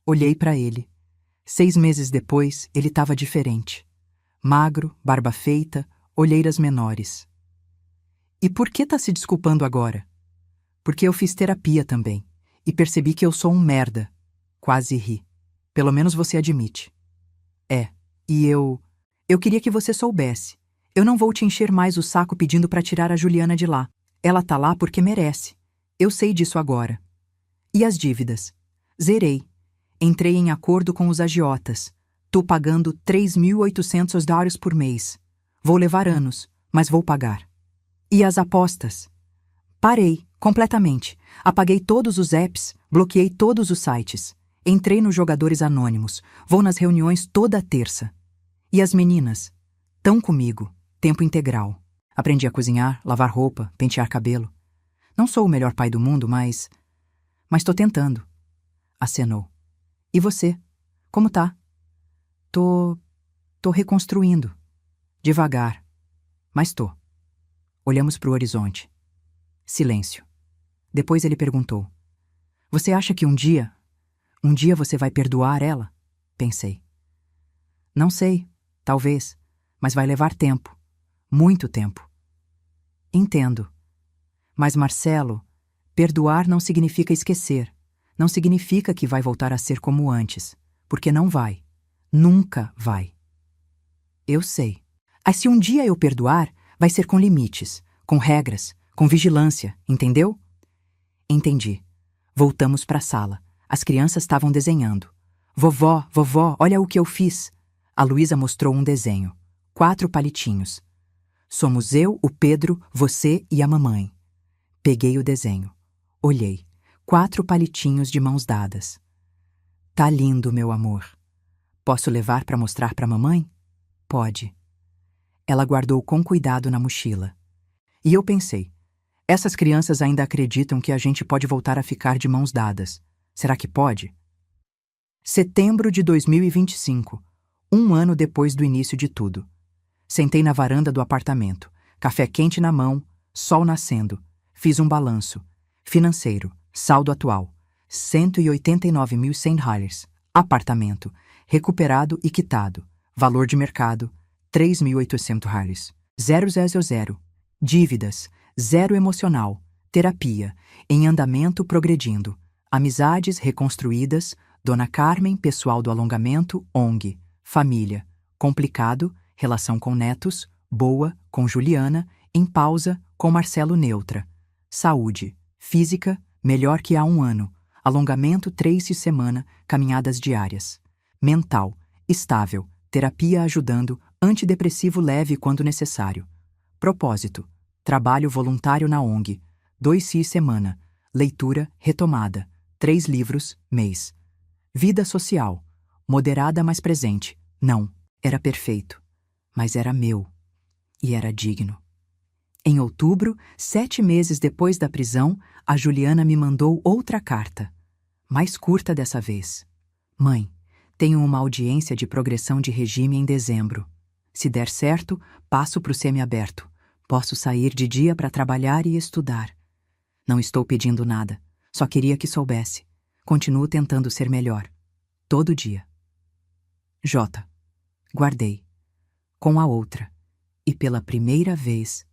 Olhei para ele. 6 meses depois, ele estava diferente. Magro, barba feita, olheiras menores. E por que tá se desculpando agora? Porque eu fiz terapia também. E percebi que eu sou um merda. Quase ri. Pelo menos você admite. E eu queria que você soubesse. Eu não vou te encher mais o saco pedindo para tirar a Juliana de lá. Ela tá lá porque merece. Eu sei disso agora. E as dívidas? Zerei. Entrei em acordo com os agiotas. Tô pagando $3.800 por mês. Vou levar anos, mas vou pagar. E as apostas? Parei, completamente. Apaguei todos os apps, bloqueei todos os sites. Entrei nos jogadores anônimos. Vou nas reuniões toda terça. E as meninas? Tão comigo, tempo integral. Aprendi a cozinhar, lavar roupa, pentear cabelo. Não sou o melhor pai do mundo, mas tô tentando. Acenou. E você? Como tá? Tô reconstruindo. Devagar. Mas tô. Olhamos pro horizonte. Silêncio. Depois ele perguntou. Você acha que um dia você vai perdoar ela? Pensei. Não sei, talvez, mas vai levar tempo. Muito tempo. Entendo. Mas, Marcelo, perdoar não significa esquecer. Não significa que vai voltar a ser como antes. Porque não vai. Nunca vai. Eu sei. Mas se um dia eu perdoar, vai ser com limites, com regras, com vigilância, entendeu? Entendi. Voltamos para a sala. As crianças estavam desenhando. Vovó, olha o que eu fiz. A Luísa mostrou um desenho. 4 palitinhos. Somos eu, o Pedro, você e a mamãe. Peguei o desenho. Olhei. 4 palitinhos de mãos dadas. Tá lindo, meu amor. Posso levar para mostrar para a mamãe? Pode. Ela guardou com cuidado na mochila. E eu pensei, essas crianças ainda acreditam que a gente pode voltar a ficar de mãos dadas. Será que pode? Setembro de 2025, 1 ano depois do início de tudo. Sentei na varanda do apartamento, café quente na mão, sol nascendo. Fiz um balanço. Financeiro, saldo atual, $189.100. Apartamento, recuperado e quitado. Valor de mercado, $3.800. 000. Dívidas, 0 emocional. Terapia, em andamento progredindo. Amizades reconstruídas. Dona Carmen, pessoal do alongamento, ONG. Família, complicado. Relação com netos, boa, com Juliana. Em pausa, com Marcelo neutra. Saúde, física, melhor que há 1 ano. Alongamento 3 de semana, caminhadas diárias. Mental, estável, terapia ajudando, antidepressivo leve quando necessário. Propósito, trabalho voluntário na ONG, 2 cis semana, leitura retomada, 3 livros, mês. Vida social, moderada mas presente. Não, era perfeito, mas era meu. E era digno. Em outubro, 7 meses depois da prisão, a Juliana me mandou outra carta, mais curta dessa vez. Mãe, tenho uma audiência de progressão de regime em dezembro. Se der certo, passo para o semiaberto. Posso sair de dia para trabalhar e estudar. Não estou pedindo nada, só queria que soubesse. Continuo tentando ser melhor. Todo dia. J. Guardei. Com a outra. E pela primeira vez,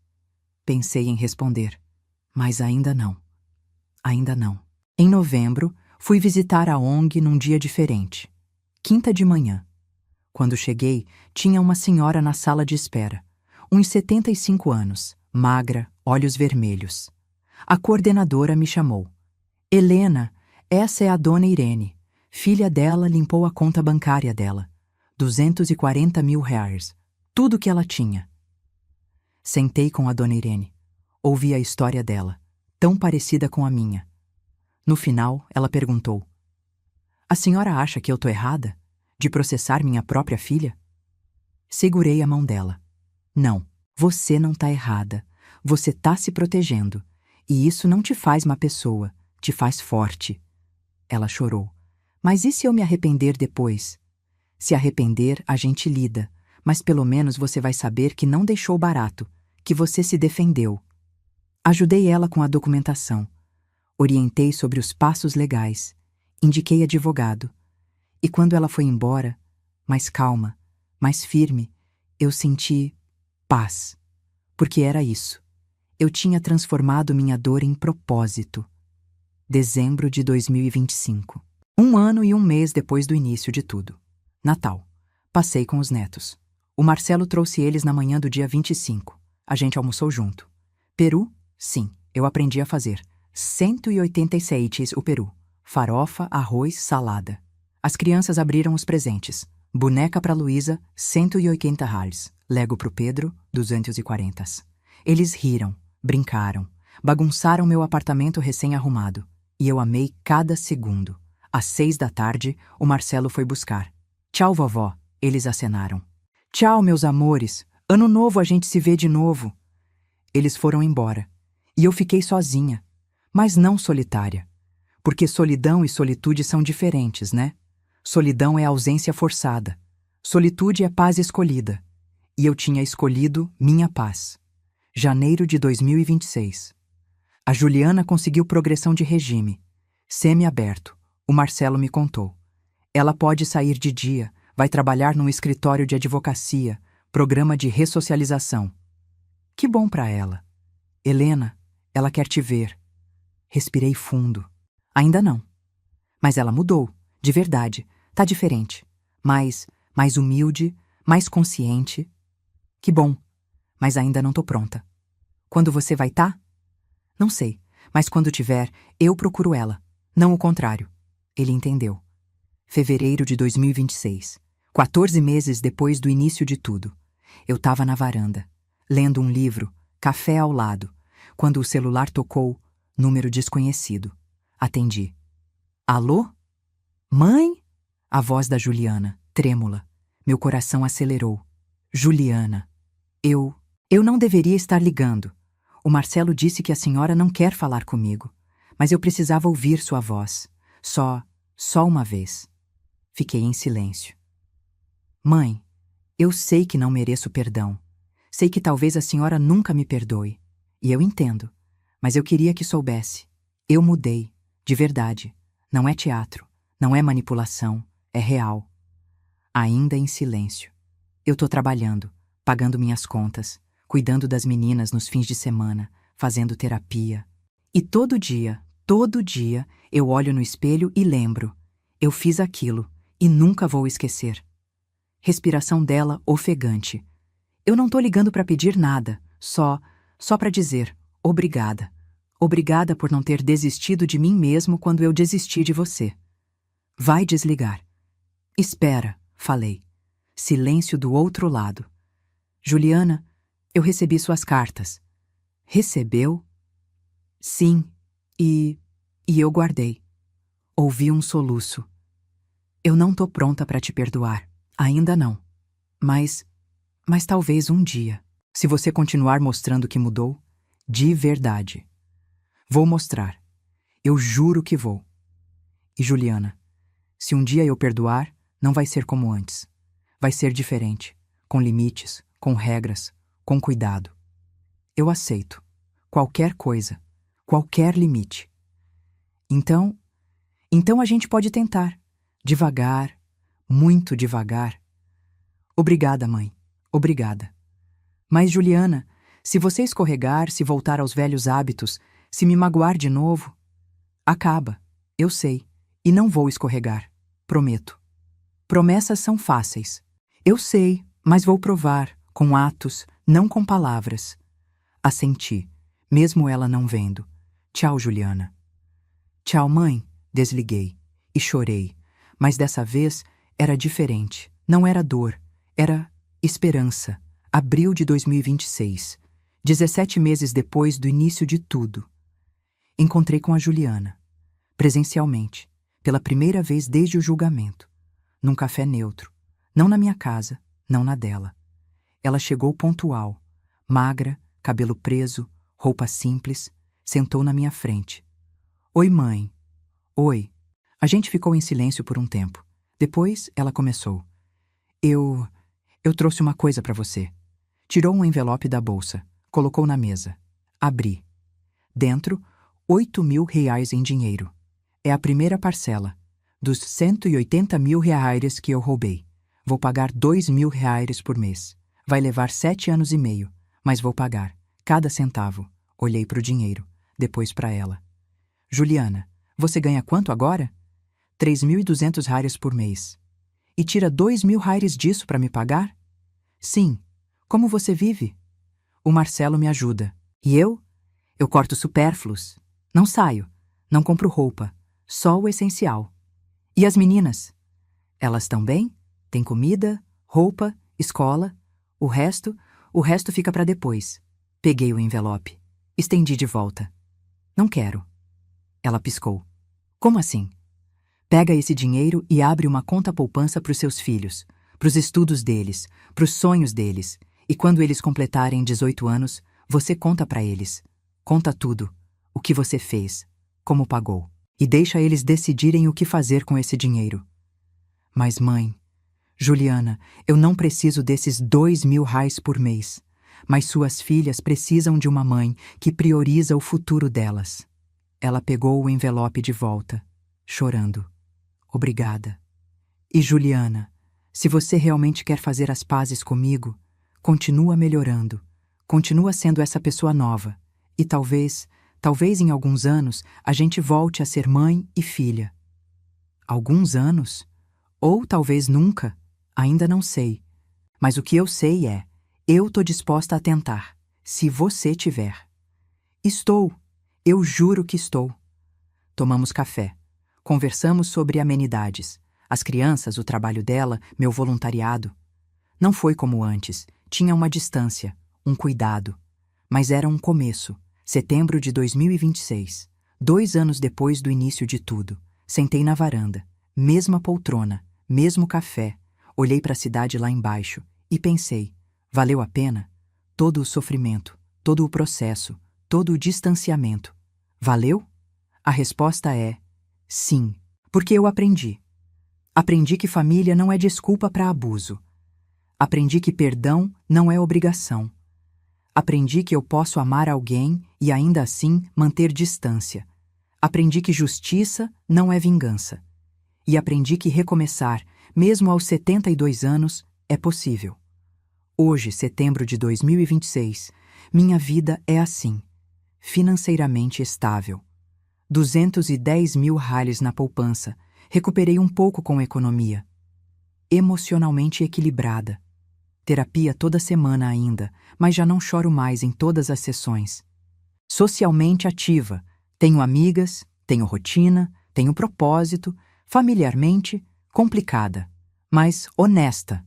pensei em responder. Mas ainda não. Ainda não. Em novembro, fui visitar a ONG num dia diferente. Quinta de manhã. Quando cheguei, tinha uma senhora na sala de espera. Uns 75 anos, magra, olhos vermelhos. A coordenadora me chamou. Helena, essa é a dona Irene. Filha dela limpou a conta bancária dela. 240 mil reais. Tudo que ela tinha. Sentei com a dona Irene. Ouvi a história dela, tão parecida com a minha. No final, ela perguntou: a senhora acha que eu tô errada? De processar minha própria filha? Segurei a mão dela. Não, você não tá errada. Você tá se protegendo. E isso não te faz má pessoa, te faz forte. Ela chorou. Mas e se eu me arrepender depois? Se arrepender, a gente lida, mas pelo menos você vai saber que não deixou barato, que você se defendeu. Ajudei ela com a documentação. Orientei sobre os passos legais. Indiquei advogado. E quando ela foi embora, mais calma, mais firme, eu senti paz. Porque era isso. Eu tinha transformado minha dor em propósito. Dezembro de 2025. 1 ano e 1 mês depois do início de tudo. Natal. Passei com os netos. O Marcelo trouxe eles na manhã do dia 25. A gente almoçou junto. Peru? Sim, eu aprendi a fazer. 186 o peru. Farofa, arroz, salada. As crianças abriram os presentes. Boneca para Luísa, 180 reais. Lego pro Pedro, 240. Eles riram, brincaram, bagunçaram meu apartamento recém-arrumado. E eu amei cada segundo. Às 6 da tarde, o Marcelo foi buscar. Tchau, vovó, eles acenaram. Tchau, meus amores. Ano novo a gente se vê de novo. Eles foram embora. E eu fiquei sozinha. Mas não solitária. Porque solidão e solitude são diferentes, né? Solidão é ausência forçada. Solitude é paz escolhida. E eu tinha escolhido minha paz. Janeiro de 2026. A Juliana conseguiu progressão de regime. Semi-aberto. O Marcelo me contou. Ela pode sair de dia, vai trabalhar num escritório de advocacia, programa de ressocialização. Que bom para ela. Helena, ela quer te ver. Respirei fundo. Ainda não. Mas ela mudou, de verdade. Tá diferente. Mais humilde, mais consciente. Que bom. Mas ainda não tô pronta. Quando você vai tá? Não sei, mas quando tiver, eu procuro ela. Não o contrário. Ele entendeu. Fevereiro de 2026. 14 meses depois do início de tudo. Eu tava na varanda, lendo um livro, café ao lado, quando o celular tocou, número desconhecido. Atendi. Alô? Mãe? A voz da Juliana, trêmula. Meu coração acelerou. Juliana. Eu não deveria estar ligando. O Marcelo disse que a senhora não quer falar comigo, mas eu precisava ouvir sua voz. Só uma vez. Fiquei em silêncio. Mãe, eu sei que não mereço perdão. Sei que talvez a senhora nunca me perdoe. E eu entendo. Mas eu queria que soubesse. Eu mudei. De verdade. Não é teatro. Não é manipulação. É real. Ainda em silêncio. Eu tô trabalhando, pagando minhas contas, cuidando das meninas nos fins de semana, fazendo terapia. E todo dia, eu olho no espelho e lembro. Eu fiz aquilo e nunca vou esquecer. Respiração dela ofegante. Eu não tô ligando para pedir nada, só para dizer obrigada. Obrigada por não ter desistido de mim mesmo quando eu desisti de você. Vai desligar. Espera, falei. Silêncio do outro lado. Juliana, eu recebi suas cartas. Recebeu? Sim, e eu guardei. Ouvi um soluço. Eu não tô pronta para te perdoar. Ainda não. Mas talvez um dia. Se você continuar mostrando que mudou, de verdade. Vou mostrar. Eu juro que vou. E Juliana, se um dia eu perdoar, não vai ser como antes. Vai ser diferente, com limites, com regras, com cuidado. Eu aceito. Qualquer coisa, qualquer limite. Então a gente pode tentar. Devagar, muito devagar. Obrigada, mãe. Obrigada. Mas, Juliana, se você escorregar, se voltar aos velhos hábitos, se me magoar de novo, acaba. Eu sei. E não vou escorregar. Prometo. Promessas são fáceis. Eu sei, mas vou provar, com atos, não com palavras. Assenti, mesmo ela não vendo. Tchau, Juliana. Tchau, mãe. Desliguei. E chorei. Mas dessa vez era diferente. Não era dor. Era esperança. Abril de 2026. 17 meses depois do início de tudo. Encontrei com a Juliana. Presencialmente. Pela primeira vez desde o julgamento. Num café neutro. Não na minha casa, não na dela. Ela chegou pontual. Magra, cabelo preso, roupa simples. Sentou na minha frente. Oi, mãe. Oi. A gente ficou em silêncio por um tempo. Depois ela começou. Eu trouxe uma coisa para você. Tirou um envelope da bolsa. Colocou na mesa. Abri. Dentro, 8.000 reais em dinheiro. É a primeira parcela. Dos 180 mil reais que eu roubei. Vou pagar 2.000 reais por mês. Vai levar 7 anos e meio. Mas vou pagar. Cada centavo. Olhei para o dinheiro. Depois para ela. Juliana, você ganha quanto agora? 3.200 reais por mês. E tira 2.000 reais disso para me pagar? Sim. Como você vive? O Marcelo me ajuda. E eu? Eu corto supérfluos. Não saio. Não compro roupa. Só o essencial. E as meninas? Elas estão bem? Tem comida, roupa, escola. O resto fica para depois. Peguei o envelope. Estendi de volta. Não quero. Ela piscou. Como assim? Pega esse dinheiro e abre uma conta poupança para os seus filhos, para os estudos deles, para os sonhos deles. E quando eles completarem 18 anos, você conta para eles. Conta tudo. O que você fez. Como pagou. E deixa eles decidirem o que fazer com esse dinheiro. Mas, mãe, Juliana, eu não preciso desses 2.000 reais por mês. Mas suas filhas precisam de uma mãe que prioriza o futuro delas. Ela pegou o envelope de volta, chorando. Obrigada. E Juliana, se você realmente quer fazer as pazes comigo, continua melhorando. Continua sendo essa pessoa nova. E talvez em alguns anos, a gente volte a ser mãe e filha. Alguns anos? Ou talvez nunca. Ainda não sei. Mas o que eu sei é, eu tô disposta a tentar, se você tiver. Estou. Eu juro que estou. Tomamos café. Conversamos sobre amenidades. As crianças, o trabalho dela, meu voluntariado. Não foi como antes. Tinha uma distância, um cuidado. Mas era um começo. Setembro de 2026. 2 anos depois do início de tudo. Sentei na varanda. Mesma poltrona. Mesmo café. Olhei para a cidade lá embaixo. E pensei, valeu a pena? Todo o sofrimento. Todo o processo. Todo o distanciamento. Valeu? A resposta é sim. Porque eu aprendi. Aprendi que família não é desculpa para abuso. Aprendi que perdão não é obrigação. Aprendi que eu posso amar alguém e ainda assim manter distância. Aprendi que justiça não é vingança. E aprendi que recomeçar, mesmo aos 72 anos, é possível. Hoje, setembro de 2026, minha vida é assim, financeiramente estável. 210.000 reais na poupança, recuperei um pouco com a economia. Emocionalmente equilibrada. Terapia toda semana ainda, mas já não choro mais em todas as sessões. Socialmente ativa. Tenho amigas, tenho rotina, tenho propósito. Familiarmente, complicada, mas honesta.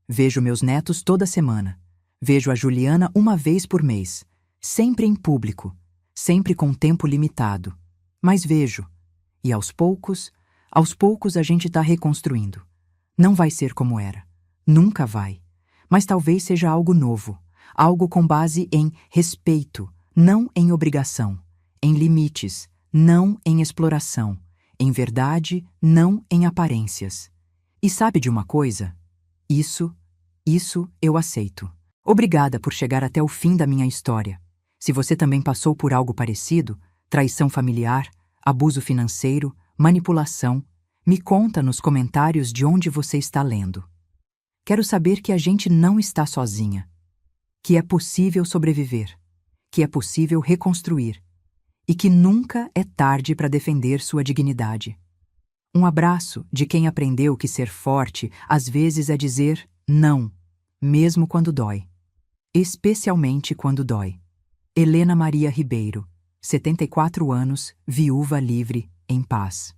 Vejo meus netos toda semana. Vejo a Juliana uma vez por mês. Sempre em público. Sempre com tempo limitado. Mas vejo. E aos poucos a gente está reconstruindo. Não vai ser como era. Nunca vai. Mas talvez seja algo novo, algo com base em respeito, não em obrigação, em limites, não em exploração, em verdade, não em aparências. E sabe de uma coisa? Isso eu aceito. Obrigada por chegar até o fim da minha história. Se você também passou por algo parecido, traição familiar, abuso financeiro, manipulação, me conta nos comentários de onde você está lendo. Quero saber que a gente não está sozinha, que é possível sobreviver, que é possível reconstruir e que nunca é tarde para defender sua dignidade. Um abraço de quem aprendeu que ser forte às vezes é dizer não, mesmo quando dói. Especialmente quando dói. Helena Maria Ribeiro, 74 anos, viúva livre, em paz.